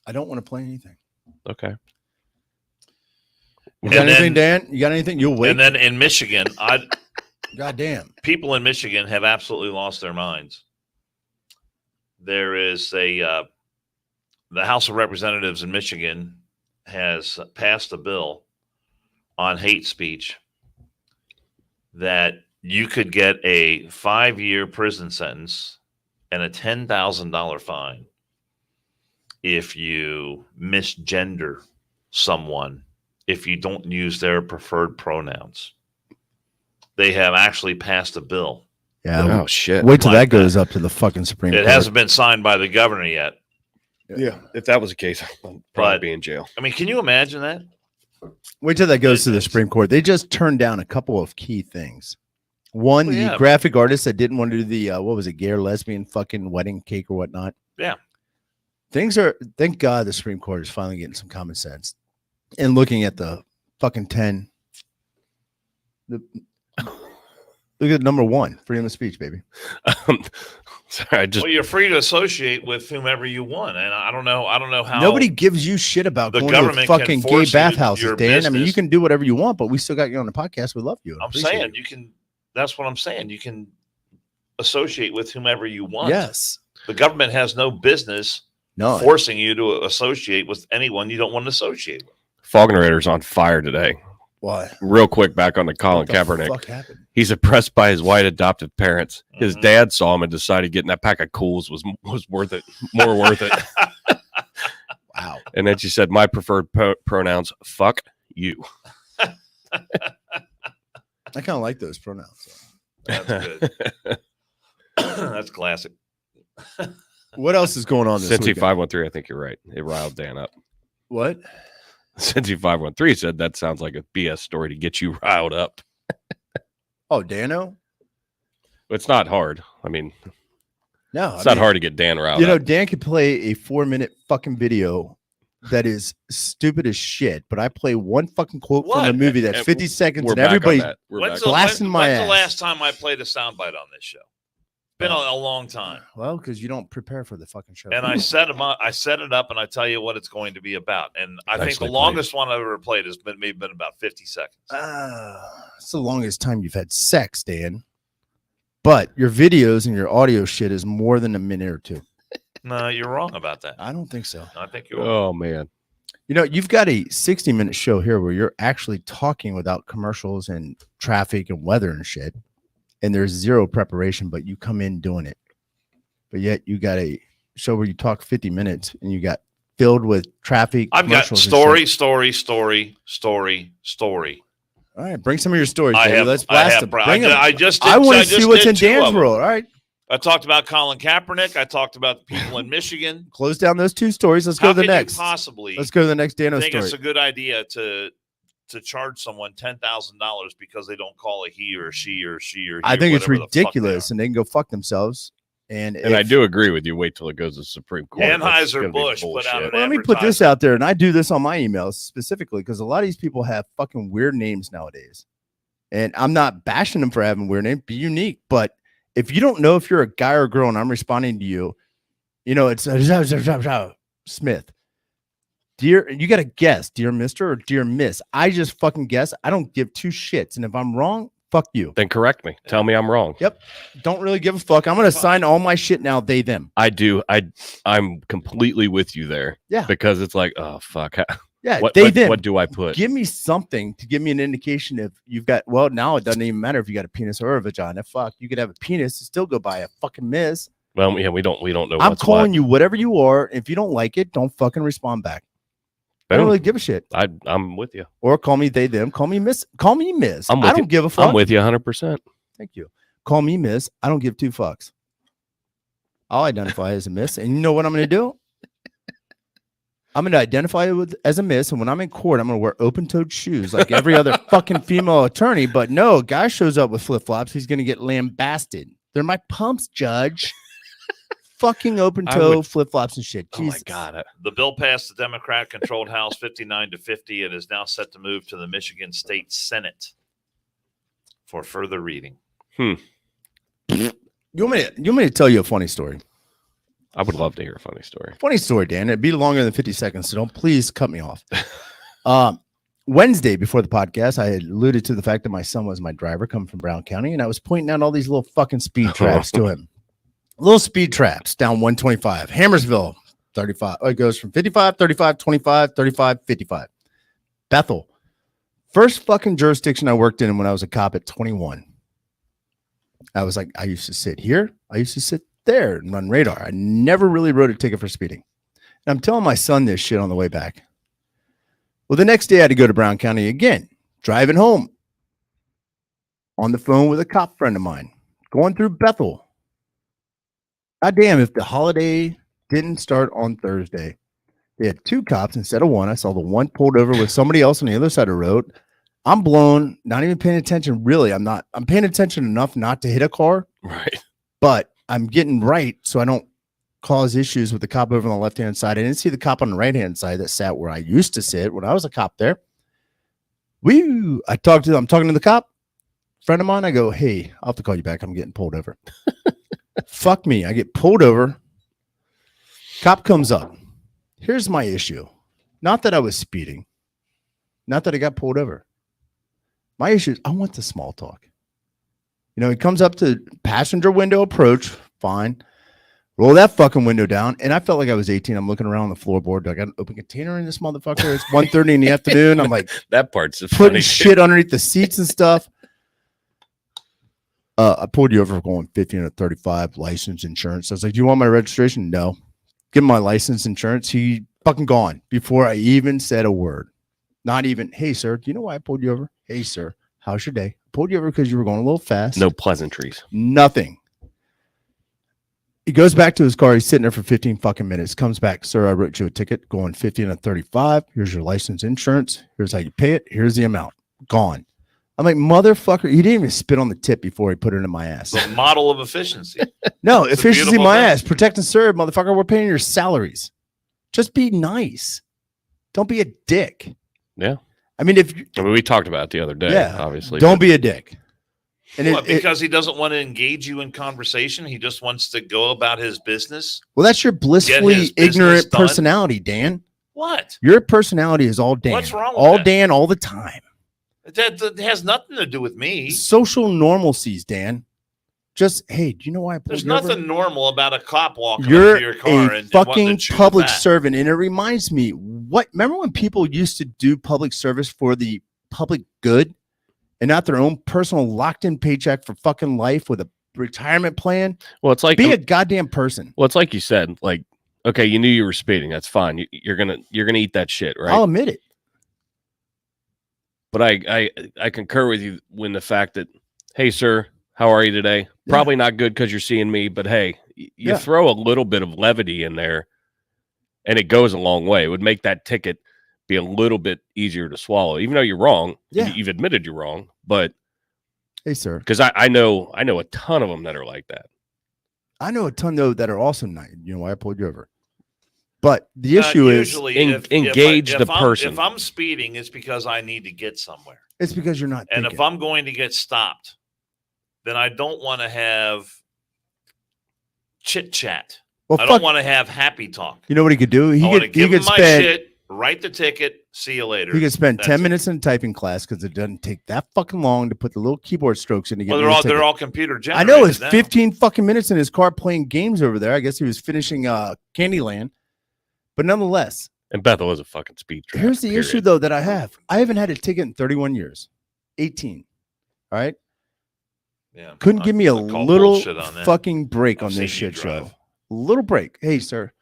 I don't want to play anything. Okay. You got And anything, then- Dan? You got anything? You'll wait. And then in Michigan, God damn. people in Michigan have absolutely lost their minds. There is the House of Representatives in Michigan has passed a bill on hate speech that you could get a 5-year prison sentence and a $10,000 fine if you misgender someone, if you don't use their preferred pronouns. They have actually passed a bill. Yeah. Oh shit. Wait till Like that goes up to the fucking Supreme It Court. hasn't been signed by the governor yet. Yeah. If that was the case, I'd probably But- be in jail. I mean, can you imagine that? Wait till that goes to the Supreme Court. They just turned down a couple of key things. One, Well, yeah. the graphic artist that didn't want to do the what was it, gay or lesbian fucking wedding cake or whatnot. Yeah. Things are. Thank God the Supreme Court is finally getting some common sense. and looking at the fucking 10. Look at number 1, freedom of speech, baby. Sorry, Well, you're free to associate with whomever you want, and I don't know how Nobody gives you shit about the going to government fucking can gay force you to bathhouses, your Dan. I mean, you business. can do whatever you want, but we still got you on the podcast. We love you. I'm saying you can. That's what I'm saying. You can associate with whomever you want. Yes. The government has no business forcing you to associate with anyone you don't want to associate with. Foggenrader's on fire today. Why? Real quick, back on the Colin Kaepernick. What the fuck happened? He's oppressed by his white adoptive parents. His dad saw him and decided getting that pack of Cools was worth it, more worth it. Wow. And then she said, "My preferred pronouns, fuck you." I kind of like those pronouns. That's good. That's classic. What else is going on this Cincy weekend? 513, I think you're right. It riled Dan up. What? Cincy 513 said that sounds like a BS story to get you riled up. Oh, Dano? It's not hard. I mean, No. it's not hard to get Dan riled You know, up. Dan could play a 4-minute fucking video that is stupid as shit, but I play one fucking quote from a movie that's 50 seconds and everybody blasting my ass. When's the last time I played a soundbite on this show? Been a long time. Well, because you don't prepare for the fucking show. And I set it up, and I tell you what it's going to be about. And I think the longest one I've ever played has been maybe about 50 seconds. It's the longest time you've had sex, Dan. But your videos and your audio shit is more than a minute or two. No, you're wrong about that. I don't think so. I think you're wrong. Oh, man. You know, you've got a 60-minute show here where you're actually talking without commercials and traffic and weather and shit. And there's zero preparation, but you come in doing it. But yet you got a show where you talk 50 minutes and you got filled with traffic. I've got story. All right, bring some of your stories. I baby. have, Let's blast them. I Bring them. I just. I want to just see what's did in 2 Dan's of them. world. All right. I talked about Colin Kaepernick. I talked about the people in Michigan. Close down those 2 stories. Let's go to the next. Possibly. Let's go to the next Dano I think story. it's a good idea to charge someone $10,000 because they don't call a he or she or she or he. I think it's whatever the fuck they ridiculous, and they can go fuck themselves. And I do agree with you. Wait till it goes to the Supreme Court. Anheuser-Busch put out an Well, let me put this out there, and I do this on my emails specifically because a lot of these people have fucking weird names nowadays. And I'm not bashing them for having weird names. Be unique. But if you don't know if you're a guy or a girl and I'm responding to you, you know, it's Smith. Dear, you got to guess, dear Mr. or dear Miss. I just fucking guess. I don't give 2 shits. And if I'm wrong, fuck you. Then correct me. Tell me I'm wrong. Yep. Don't really give a fuck. I'm going to sign all my shit now, they, them. I do. I'm completely with you there. Yeah. Because it's like, oh, fuck. Yeah, them. What do I put? Give me something to give me an indication if you've got, well, now it doesn't even matter if you got a penis or a vagina. Fuck, you could have a penis and still go buy a fucking miss. Well, yeah, we don't know. I'm calling you whatever you are. If you don't like it, don't fucking respond back. I don't really give a shit. I'm with you. Or call me they, them. Call me miss. Call me miss. I don't give a fuck. I'm with you 100%. Thank you. Call me miss. I don't give 2 fucks. I'll identify as a miss. And you know what I'm going to do? I'm going to identify as a miss. And when I'm in court, I'm going to wear open-toed shoes like every other fucking female attorney. But no, a guy shows up with flip-flops. He's going to get lambasted. They're my pumps, judge. Fucking open-toe flip-flops and shit. Jesus. Oh, my God. The bill passed the Democrat-controlled House 59-50 and is now set to move to the Michigan State Senate for further reading. You want me to tell you a funny story? I would love to hear a funny story. Funny story, Dan. It'd be longer than 50 seconds, so don't please cut me off. Wednesday before the podcast, I had alluded to the fact that my son was my driver coming from Brown County, and I was pointing out all these little fucking speed traps to him. Little speed traps down 125. Hammersville, 35. Oh, it goes from 55, 35, 25, 35, 55. Bethel. First fucking jurisdiction I worked in when I was a cop at 21. I was like, I used to sit here. I used to sit there and run radar. I never really wrote a ticket for speeding. And I'm telling my son this shit on the way back. Well, the next day I had to go to Brown County again, driving home on the phone with a cop friend of mine, going through Bethel. God damn, if the holiday didn't start on Thursday, they had 2 cops instead of 1. I saw the one pulled over with somebody else on the other side of the road. I'm blown, not even paying attention. Really, I'm not. I'm paying attention enough not to hit a car. Right. But I'm getting right so I don't cause issues with the cop over on the left-hand side. I didn't see the cop on the right-hand side that sat where I used to sit when I was a cop there. I'm talking to the cop, friend of mine. I go, hey, I'll have to call you back. I'm getting pulled over. Fuck me. I get pulled over. Cop comes up. Here's my issue. Not that I was speeding. Not that I got pulled over. My issue is I want the small talk. You know, he comes up to passenger window approach. Fine. Roll that fucking window down. And I felt like I was 18. I'm looking around the floorboard. Do I got an open container in this motherfucker? It's 1:30 in the afternoon. I'm like, that part's putting funny. shit underneath the seats and stuff. I pulled you over for going 15 to 35, license, insurance. I was like, do you want my registration? No. Give him my license, insurance. He fucking gone before I even said a word. Not even, hey, sir, do you know why I pulled you over? Hey, sir, how's your day? I pulled you over because you were going a little fast. No pleasantries. Nothing. He goes back to his car. He's sitting there for 15 fucking minutes. Comes back, sir, I wrote you a ticket going 15 to 35. Here's your license, insurance. Here's how you pay it. Here's the amount. Gone. I'm like, motherfucker, he didn't even spit on the tip before he put it in my ass. The model of efficiency. No, It's a efficiency beautiful my thing. ass. Protect and serve, motherfucker. We're paying your salaries. Just be nice. Don't be a dick. Yeah. I mean, I mean, we talked about it the other day, Yeah. obviously. don't be a dick. And What, because he doesn't want to engage you in conversation? He just wants to go about his business? well, that's your blissfully his business ignorant done. personality, Dan. What? Your personality is all Dan. What's wrong with all that? Dan all the time. That has nothing to do with me. Social normalcies, Dan. Just, hey, do you know why I pulled There's you over? nothing normal about a cop walking You're up to your car a and fucking wanting to chew the public fat. servant. And it reminds me, remember when people used to do public service for the public good and not their own personal locked-in paycheck for fucking life with a retirement plan? Well, it's like Be a goddamn person. well, it's like you said, like, okay, you knew you were speeding. That's fine. You're gonna eat that shit, right? I'll admit it. But I concur with you when the fact that, hey, sir, how are you today? Probably not good because you're seeing me, but hey, you Yeah. throw a little bit of levity in there and it goes a long way. It would make that ticket be a little bit easier to swallow, even though you're wrong. Yeah. You've admitted you're wrong, but Hey, sir. because I know a ton of them that are like that. I know a ton, though, that are also nice. You know why I pulled you over? But the issue is, Usually, engage the person. If I'm speeding, it's because I need to get somewhere. it's because you're not And thinking. if I'm going to get stopped, then I don't want to have chit chat. well, I fuck, don't want to have happy talk. you know what he could do? I want to give him my spend shit, write the ticket, see you later. he could spend That's 10 it. minutes in typing class because it doesn't take that fucking long to put the little keyboard strokes in to get Well, me a they're ticket. all computer I generated. know it's now. 15 fucking minutes in his car playing games over there. I guess he was finishing Candyland. But nonetheless, And Bethel is a fucking speed trap. here's the issue, period. though, that I have. I haven't had a ticket in 31 years. 18. All right? Yeah, Couldn't give me a I call little bullshit on that. fucking break I've on this seen you shit show. drive. A little break. Hey, sir,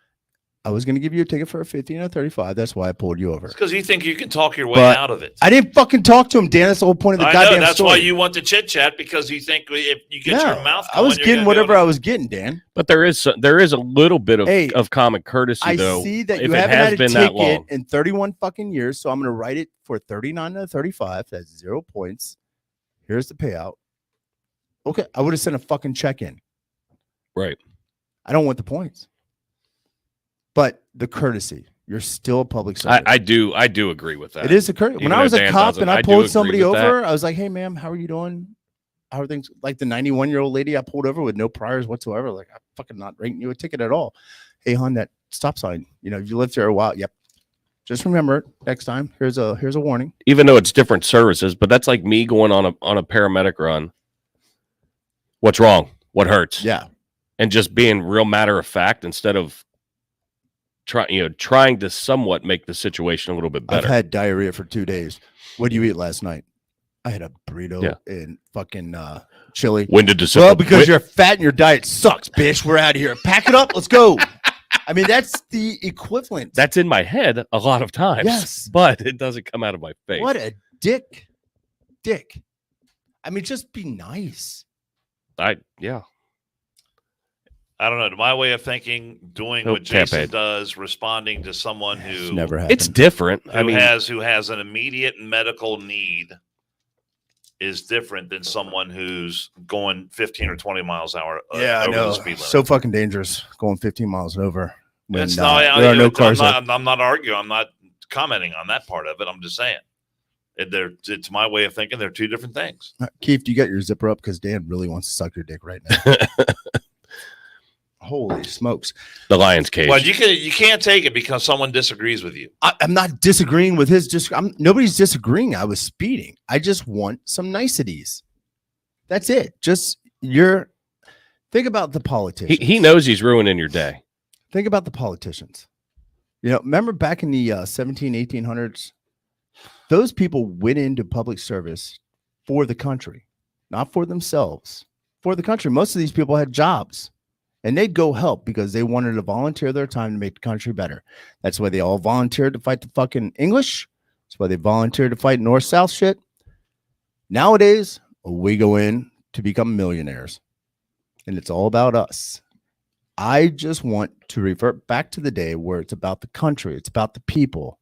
I was going to give you a ticket for a 15 or 35. That's why I pulled you over. It's because you think you can talk your way But out of it. I didn't fucking talk to him, Dan. That's the whole point of the I goddamn know that's story. why you want to chit chat, because you think if you get No, your mouth I was going, you're getting gonna be whatever able I was getting, Dan. But there is a little bit of, Hey, of common courtesy, I though. see that if you it haven't has had a been that ticket long. in 31 fucking years, so I'm going to write it for 39 to 35. That's 0 points. Here's the payout. Okay, I would have sent a fucking check in. Right. I don't want the points, but the courtesy. You're still a public servant. I do agree with that. It is a courtesy. When Even I was though a Dan cop doesn't, and I I do pulled agree somebody with that. over, I was like, "Hey, ma'am, how are you doing? How are things?" Like the 91-year-old lady I pulled over with no priors whatsoever. Like, I'm fucking not writing you a ticket at all. Hey, hon, that stop sign. You know, you lived here a while. Yep. Just remember it next time. Here's a warning. Even though it's different services, but that's like me going on a paramedic run. What's wrong? What hurts? Yeah. And just being real matter of fact instead of trying to somewhat make the situation a little bit better. I've had diarrhea for 2 days. What did you eat last night? I had a burrito and fucking chili. When did December? Well, because you're fat and your diet sucks, bitch. We're out of here. Pack it up. Let's go. I mean, that's the equivalent. That's in my head a lot of times. Yes. But it doesn't come out of my face. What a dick. I mean, just be nice. Yeah. I don't know. To my way of thinking, doing Oh, what Jason campaign. does, responding to someone It's who never happened. It's different. who has an immediate medical need is different than someone who's going 15 or 20 miles an hour Yeah, I over know. the speed limit. So fucking dangerous going 15 miles over. When, It's not, there are no cars. I'm not arguing. I'm not commenting on that part of it. I'm just saying. It's my way of thinking. They're two different things. Keith, you got your zipper up because Dan really wants to suck your dick right now. Holy smokes! The lion's cage. Well, you can't take it because someone disagrees with you. I'm not disagreeing with his. Nobody's disagreeing. I was speeding. I just want some niceties. That's it. Think about the politicians. He knows he's ruining your day. Think about the politicians. Remember back in the 1800s, those people went into public service for the country, not for themselves, for the country. Most of these people had jobs. And they'd go help because they wanted to volunteer their time to make the country better. That's why they all volunteered to fight the fucking English. That's why they volunteered to fight North-South shit. Nowadays, we go in to become millionaires. And it's all about us. I just want to revert back to the day where it's about the country. It's about the people.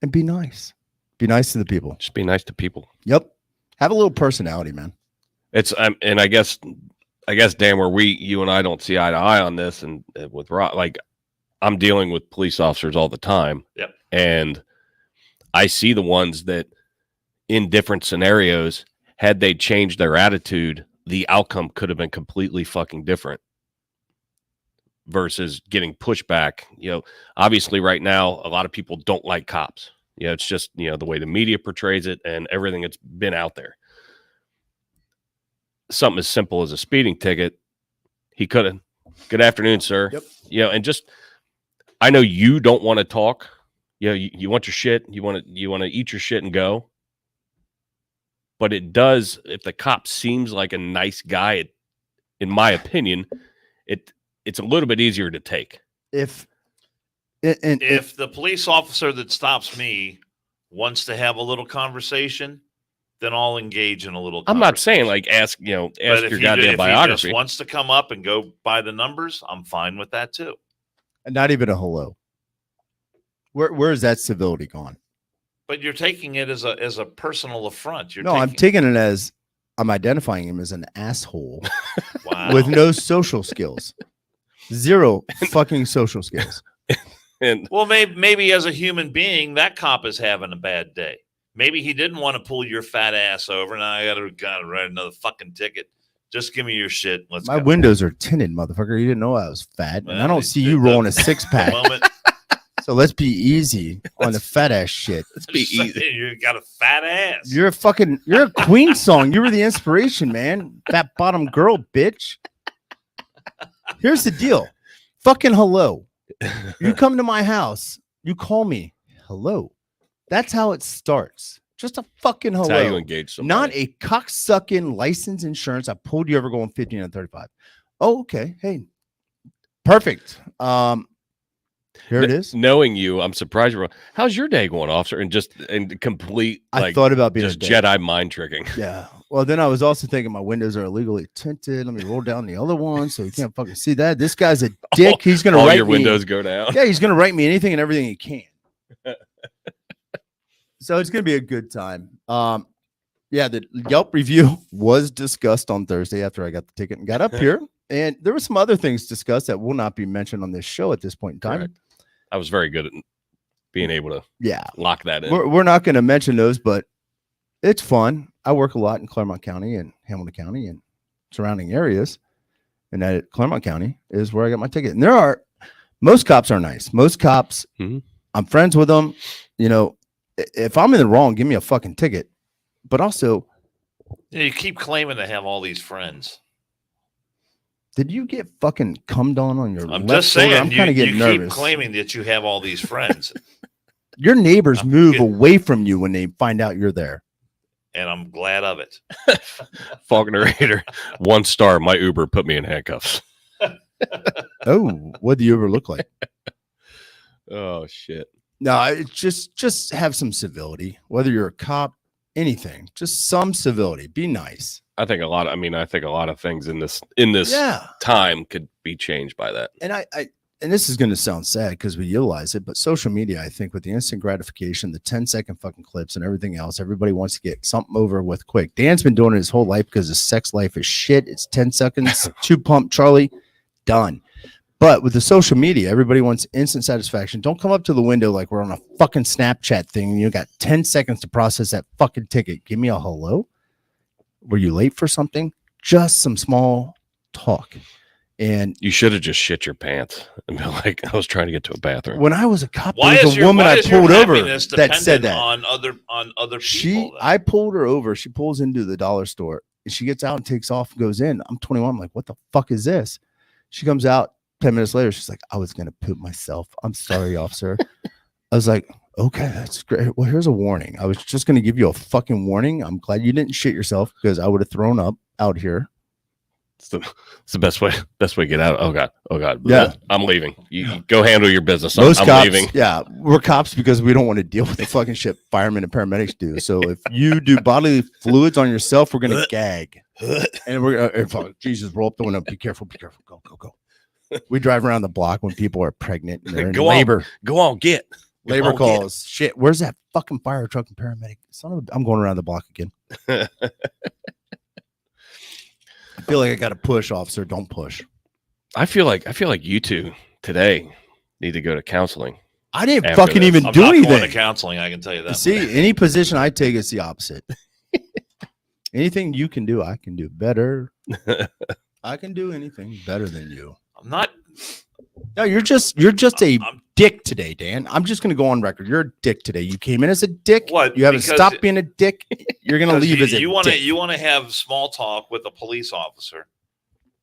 And be nice. Be nice to the people. Just be nice to people. Yep. Have a little personality, man. And I guess, Dan, where you and I don't see eye to eye on this, and with Rob, like I'm dealing with police officers all the time. Yep. And I see the ones that in different scenarios, had they changed their attitude, the outcome could have been completely fucking different versus getting pushback. Obviously right now, a lot of people don't like cops. It's just, the way the media portrays it and everything that's been out there. Something as simple as a speeding ticket, he could have. Good afternoon, sir. Yep. And just, I know you don't want to talk. You want your shit. You want to eat your shit and go. But it does, if the cop seems like a nice guy, in my opinion, it's a little bit easier to take. If the police officer that stops me wants to have a little conversation, then I'll engage in a little conversation. I'm not saying like ask your goddamn biography. If he just wants to come up and go by the numbers, I'm fine with that too. And not even a hello. Where is that civility gone? But you're taking it as a personal affront. I'm taking it as I'm identifying him as an asshole wow. with no social skills. Zero fucking social skills. And well, maybe as a human being, that cop is having a bad day. Maybe he didn't want to pull your fat ass over. Now I gotta write another fucking ticket. Just give me your shit. My windows are tinted, motherfucker. You didn't know I was fat, and I don't see you rolling a 6-pack. So let's be easy on the fat ass shit. Let's be easy. You got a fat ass. You're a Queen song. You were the inspiration, man. Fat bottom girl, bitch. Here's the deal. Fucking hello. You come to my house. You call me. Hello. That's how it starts. Just a fucking hello. That's how you engage somebody. Not a cocksucking license insurance. I pulled you over going 15 and 35. Oh, okay. Hey, perfect. Here it is. Knowing you, I'm surprised. How's your day going, officer? And complete. I thought about being just Jedi mind tricking. Yeah. Well, then I was also thinking my windows are illegally tinted. Let me roll down the other one so you can't fucking see that. This guy's a dick. He's gonna all write your me. Windows go down. Yeah, he's gonna write me anything and everything he can. So it's gonna be a good time. Yeah, the Yelp review was discussed on Thursday after I got the ticket and got up here, and there were some other things discussed that will not be mentioned on this show at this point in time. Correct. I was very good at being able to lock that in. We're not going to mention those, but it's fun. I work a lot in Claremont County and Hamilton County and surrounding areas, and at Claremont County is where I got my ticket. And most cops are nice. Most cops, I'm friends with them. If I'm in the wrong, give me a fucking ticket. But also, you keep claiming to have all these friends. Did you get fucking cummed on your I'm left just saying, shoulder? I'm kind of getting nervous. Keep claiming that you have all these friends. Your neighbors move away from you when they find out you're there. And I'm glad of it. Faulkner Raider, 1 star. My Uber put me in handcuffs. Oh, what do you ever look like? Oh, shit. No, it's just have some civility. Whether you're a cop, anything, just some civility. Be nice. I think a lot of things in this time could be changed by that. And and this is going to sound sad because we utilize it, but social media, I think with the instant gratification, the 10-second fucking clips and everything else, everybody wants to get something over with quick. Dan's been doing it his whole life because his sex life is shit. It's 10 seconds, 2 pump Charlie, done. But with the social media, everybody wants instant satisfaction. Don't come up to the window like we're on a fucking Snapchat thing and you got 10 seconds to process that fucking ticket. Give me a hello. Were you late for something? Just some small talk. And you should have just shit your pants and be like, I was trying to get to a bathroom. When I was a cop, there was a woman I pulled over that said that on other people. I pulled her over. She pulls into the dollar store and she gets out and takes off and goes in. I'm 21. I'm like, what the fuck is this? She comes out 10 minutes later. She's like, I was going to poop myself. I'm sorry, officer. I was like, okay, that's great. Well, here's a warning. I was just going to give you a fucking warning. I'm glad you didn't shit yourself because I would have thrown up out here. It's the best way to get out. Oh God. Yeah. I'm leaving. You go handle your business. Most I'm cops, leaving. yeah, we're cops because we don't want to deal with the fucking shit firemen and paramedics do. So if you do bodily fluids on yourself, we're gonna gag. And we're gonna, Jesus, roll up the window. Be careful. Go. We drive around the block when people are pregnant and they're in labor. Go on, get labor calls. Shit, where's that fucking fire truck and paramedic? I'm going around the block again. I feel like I got to push, officer. Don't push. I feel like you two today need to go to counseling. I didn't fucking even do anything. Going to counseling, I can tell you that. See, any position I take is the opposite. Anything you can do, I can do better. I can do anything better than you. I'm not. No, you're just a dick today, Dan. I'm just gonna go on record. You're a dick today. You came in as a dick. What? You haven't stopped being a dick. You're gonna leave as a dick. You want to have small talk with a police officer,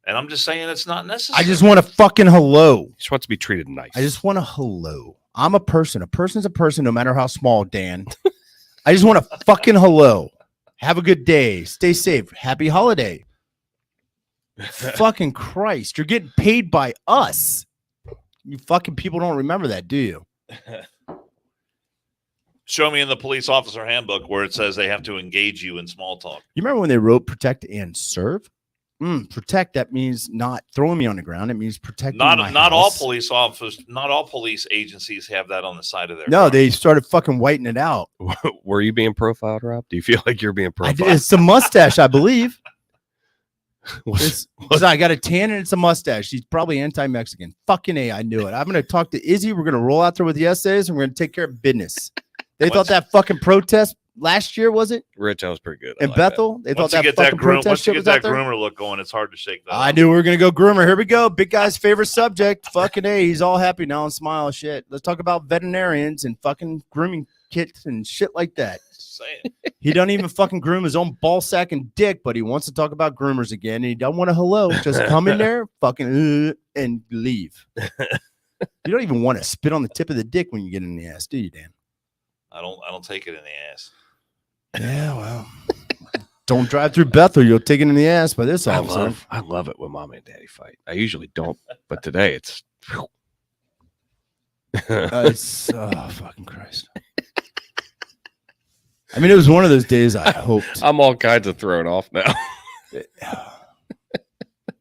and I'm just saying it's not necessary. I just want a fucking hello. Just wants to be treated nice. I just want a hello. I'm a person. A person's a person, no matter how small. Dan. I just want a fucking hello. Have a good day. Stay safe. Happy holiday. Fucking Christ. You're getting paid by us. You fucking people don't remember that, do you? Show me in the police officer handbook where it says they have to engage you in small talk. You remember when they wrote protect and serve? Protect, that means not throwing me on the ground. It means protecting my not house. all police officers, not all police agencies have that on the side of their No, car. they started fucking whiting it out. Were you being profiled, Rob? Do you feel like you're being profiled? It's a mustache, I believe. I got a tan and it's a mustache. He's probably anti-Mexican. Fucking A, I knew it. I'm going to talk to Izzy. We're going to roll out there with the essays and we're going to take care of business. They thought that fucking protest last year, was it? Rich, that was pretty good. In Bethel? They thought that fucking protest once you shit get was that out there? groomer look going, it's hard to shake that. I knew we were going to go groomer. Here we go. Big guy's favorite subject. Fucking A. He's all happy now and smile. Shit. Let's talk about veterinarians and fucking grooming kits and shit like that. He doesn't even fucking groom his own ball sack and dick, but he wants to talk about groomers again. And he don't want a hello. Just come in there, fucking and leave. You don't even want to spit on the tip of the dick when you get in the ass, do you, Dan? I don't take it in the ass. Yeah, well, don't drive through Bethel. You'll take it in the ass by this officer. I love it when mom and daddy fight. I usually don't, but today it's. It's fucking Christ. I mean, it was one of those days I hoped. I'm all kinds of thrown off now.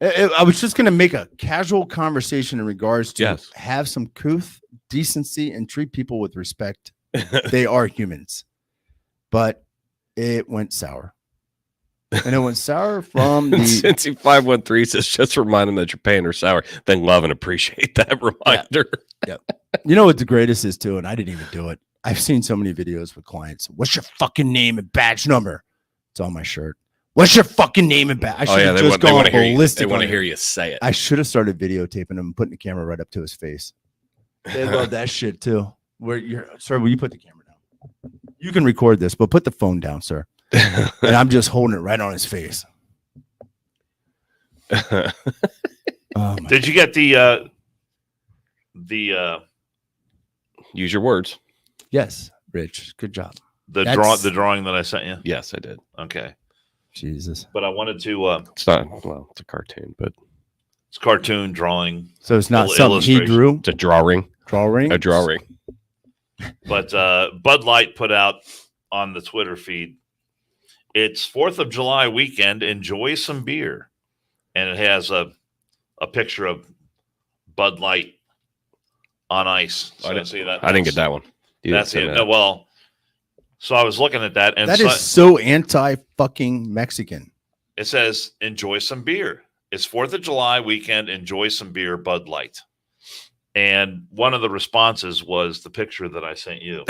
I was just going to make a casual conversation in regards to have some couth, decency, and treat people with respect. They are humans. But it went sour. And it went sour from the... Cincy 513 says, just remind them that you're paying her sour. Then love and appreciate that reminder. Yeah. You know what the greatest is, too? And I didn't even do it. I've seen so many videos with clients. What's your fucking name and badge number? It's on my shirt. What's your fucking name and badge? I should have just gone ballistic. They want to hear you say it. I should have started videotaping him and putting the camera right up to his face. They love that shit too. Sir, will you put the camera down? You can record this, but put the phone down, sir. And I'm just holding it right on his face. Did you get the use your words? Yes, Rich. Good job. The drawing that I sent you? Yes, I did. Okay. Jesus. But I wanted to it's not, well, it's a cartoon, but it's cartoon drawing. So it's not something he drew? It's a drawing. Drawing? A drawing. But Bud Light put out on the Twitter feed, it's 4th of July weekend, enjoy some beer. And it has a picture of Bud Light on ice. So I didn't see that. I didn't get that one. You That's didn't it. say No, well, so I was looking at that, and That is so anti-fucking Mexican. it says, enjoy some beer. It's 4th of July weekend. Enjoy some beer, Bud Light. And one of the responses was the picture that I sent you,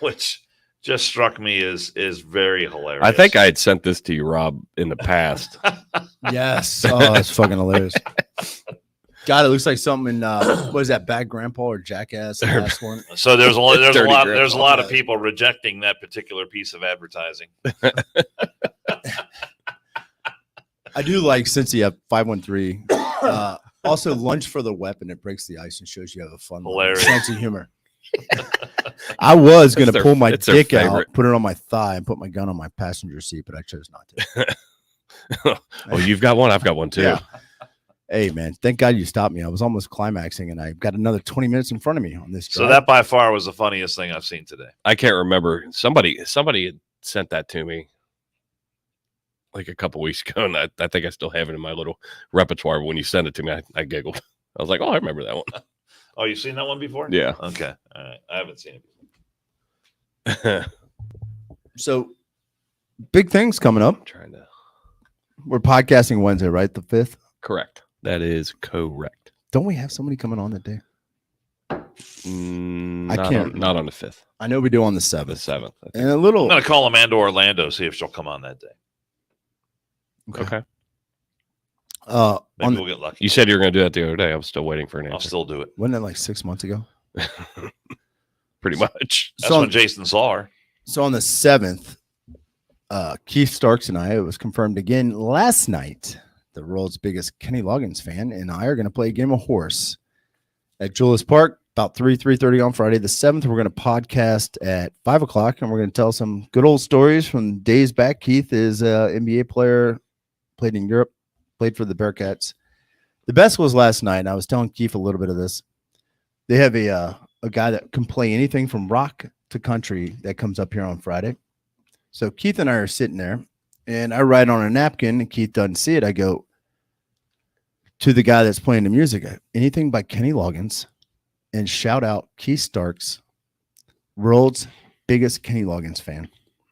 which just struck me as very hilarious. I think I had sent this to you, Rob, in the past. Yes. Oh, that's fucking hilarious. God, it looks like something in what is that, Bad Grandpa or Jackass? The last one. So there's a Dirty lot of grandpa. people rejecting that particular piece of advertising. I do like Cincy up 513. Also, lunch for the weapon. It breaks the ice and shows you have a fun Hilarious. sense of humor. I was going to pull my it's their dick out, favorite. put it on my thigh, and put my gun on my passenger seat, but I chose not to. Oh, you've got one. I've got one too. Yeah. Hey, man, thank God you stopped me. I was almost climaxing, and I've got another 20 minutes in front of me on this drive. So that by far was the funniest thing I've seen today. I can't remember. Somebody had sent that to me like a couple weeks ago, and I think I still have it in my little repertoire. But when you sent it to me, I giggled. I was like, "Oh, I remember that one." Oh, you've seen that one before? Yeah. Okay. All right. I haven't seen it before. So, big things coming up. Trying to We're podcasting Wednesday, right? The 5th. correct. That is correct. Don't we have somebody coming on that day? Not on the 5th. I know we do on the The 7th. 7th. I think. And a little. I'm going to call Amanda Orlando, see if she'll come on that day. Okay. Maybe we'll get lucky. You said you were going to do that the other day. I'm still waiting for an I'll answer. still do it. Wasn't it like 6 months ago? Pretty much. That's So- when Jason saw her. So on the 7th, Keith Starks and I, it was confirmed again last night, the world's biggest Kenny Loggins fan and I are going to play a game of horse at Julius Park about 3:30 on Friday. The 7th, we're going to podcast at 5 o'clock, and we're going to tell some good old stories from days back. Keith is an NBA player, played in Europe, played for the Bearcats. The best was last night, and I was telling Keith a little bit of this. They have a guy that can play anything from rock to country that comes up here on Friday. So Keith and I are sitting there, and I write on a napkin, and Keith doesn't see it. I go to the guy that's playing the music, anything by Kenny Loggins, and shout out Keith Starks, world's biggest Kenny Loggins fan.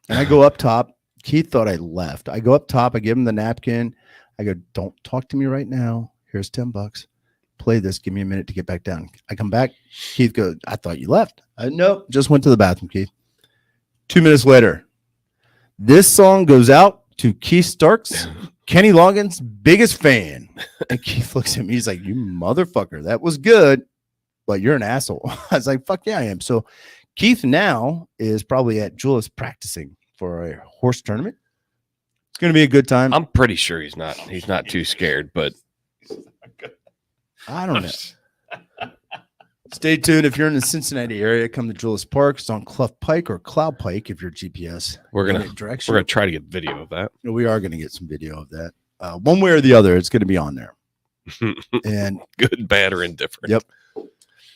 And I go up top. Keith thought I left. I go up top. I give him the napkin. I go, don't talk to me right now. Here's $10. Play this. Give me a minute to get back down. I come back. Keith goes, I thought you left. Nope. Just went to the bathroom, Keith. 2 minutes later, this song goes out to Keith Starks, Kenny Loggins' biggest fan. And Keith looks at me. He's like, you motherfucker. That was good, but you're an asshole. I was like, fuck yeah, I am. So Keith now is probably at Julius practicing for a horse tournament. It's going to be a good time. I'm pretty sure he's not too scared, but I don't know. Stay tuned. If you're in the Cincinnati area, come to Julius Park. It's on Clough Pike or Cloud Pike if you're GPS. we're gonna direction. try to get video of that. We are going to get some video of that. One way or the other, it's going to be on there. And Good, bad, or indifferent. Yep. You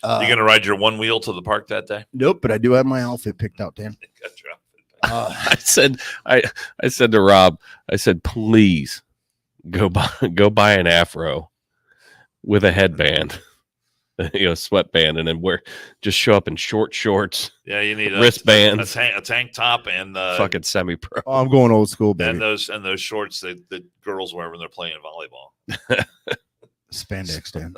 going to ride your one wheel to the park that day? Nope, but I do have my outfit picked out, Dan. Got your outfit back. I said to Rob, I said, please go buy an afro with a headband, sweatband, and then just show up in short shorts, Yeah, you need a wristbands, tank top and fucking semi-pro. Oh, I'm going old school, and baby. those shorts that girls wear when they're playing volleyball. Spandex, Dan.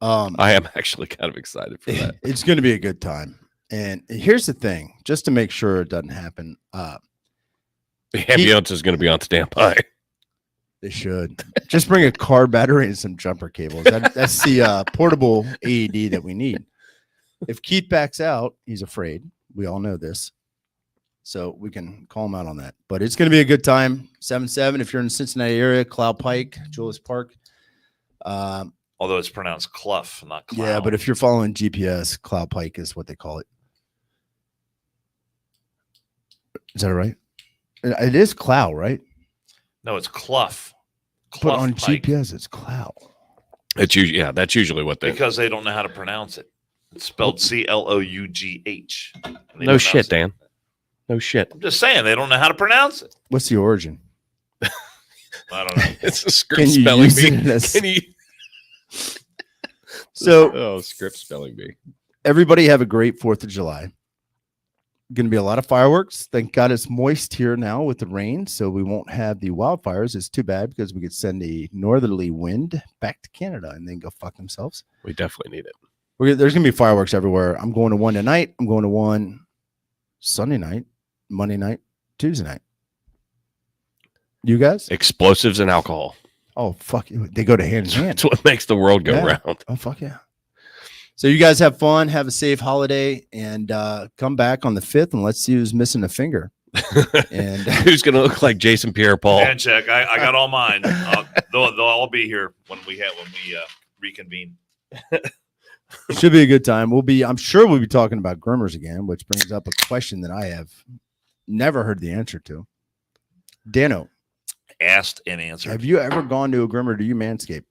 I am actually kind of excited for that. It's going to be a good time. And here's the thing, just to make sure it doesn't happen, The ambulance is going to be on standby. they should just bring a car battery and some jumper cables. That's the portable AED that we need. If Keith backs out, he's afraid. We all know this. So we can call him out on that. But it's going to be a good time. 7-7 if you're in the Cincinnati area, Cloud Pike, Julius Park. Although it's pronounced Clough, not Cloud. Yeah, but if you're following GPS, Cloud Pike is what they call it. Is that right? It is Cloud, right? No, it's Clough. But on Pike, GPS, it's Cloud. It's usually that's usually what they. because they don't know how to pronounce it. It's spelled Clough. No shit, Dan. No shit. I'm just saying they don't know how to pronounce it. What's the origin? I don't know. It's a script Can you spelling use bee. it as- Can you? So Script spelling bee. everybody have a great 4th of July. Going to be a lot of fireworks. Thank God it's moist here now with the rain, so we won't have the wildfires. It's too bad because we could send a northerly wind back to Canada and then go fuck themselves. We definitely need it. There's going to be fireworks everywhere. I'm going to one tonight. I'm going to one Sunday night, Monday night, Tuesday night. You guys? Explosives and alcohol. Oh, fuck. They go to hand in hand. That's what makes the world go Yeah. round. Oh, fuck yeah. So you guys have fun, have a safe holiday, and come back on the 5th, and let's see who's missing a finger. And who's going to look like Jason Pierre-Paul? And check. I got all mine. They'll all be here when we reconvene. should be a good time. I'm sure we'll be talking about groomers again, which brings up a question that I have never heard the answer to. Dano, Asked and answered. have you ever gone to a groomer? Do you manscape?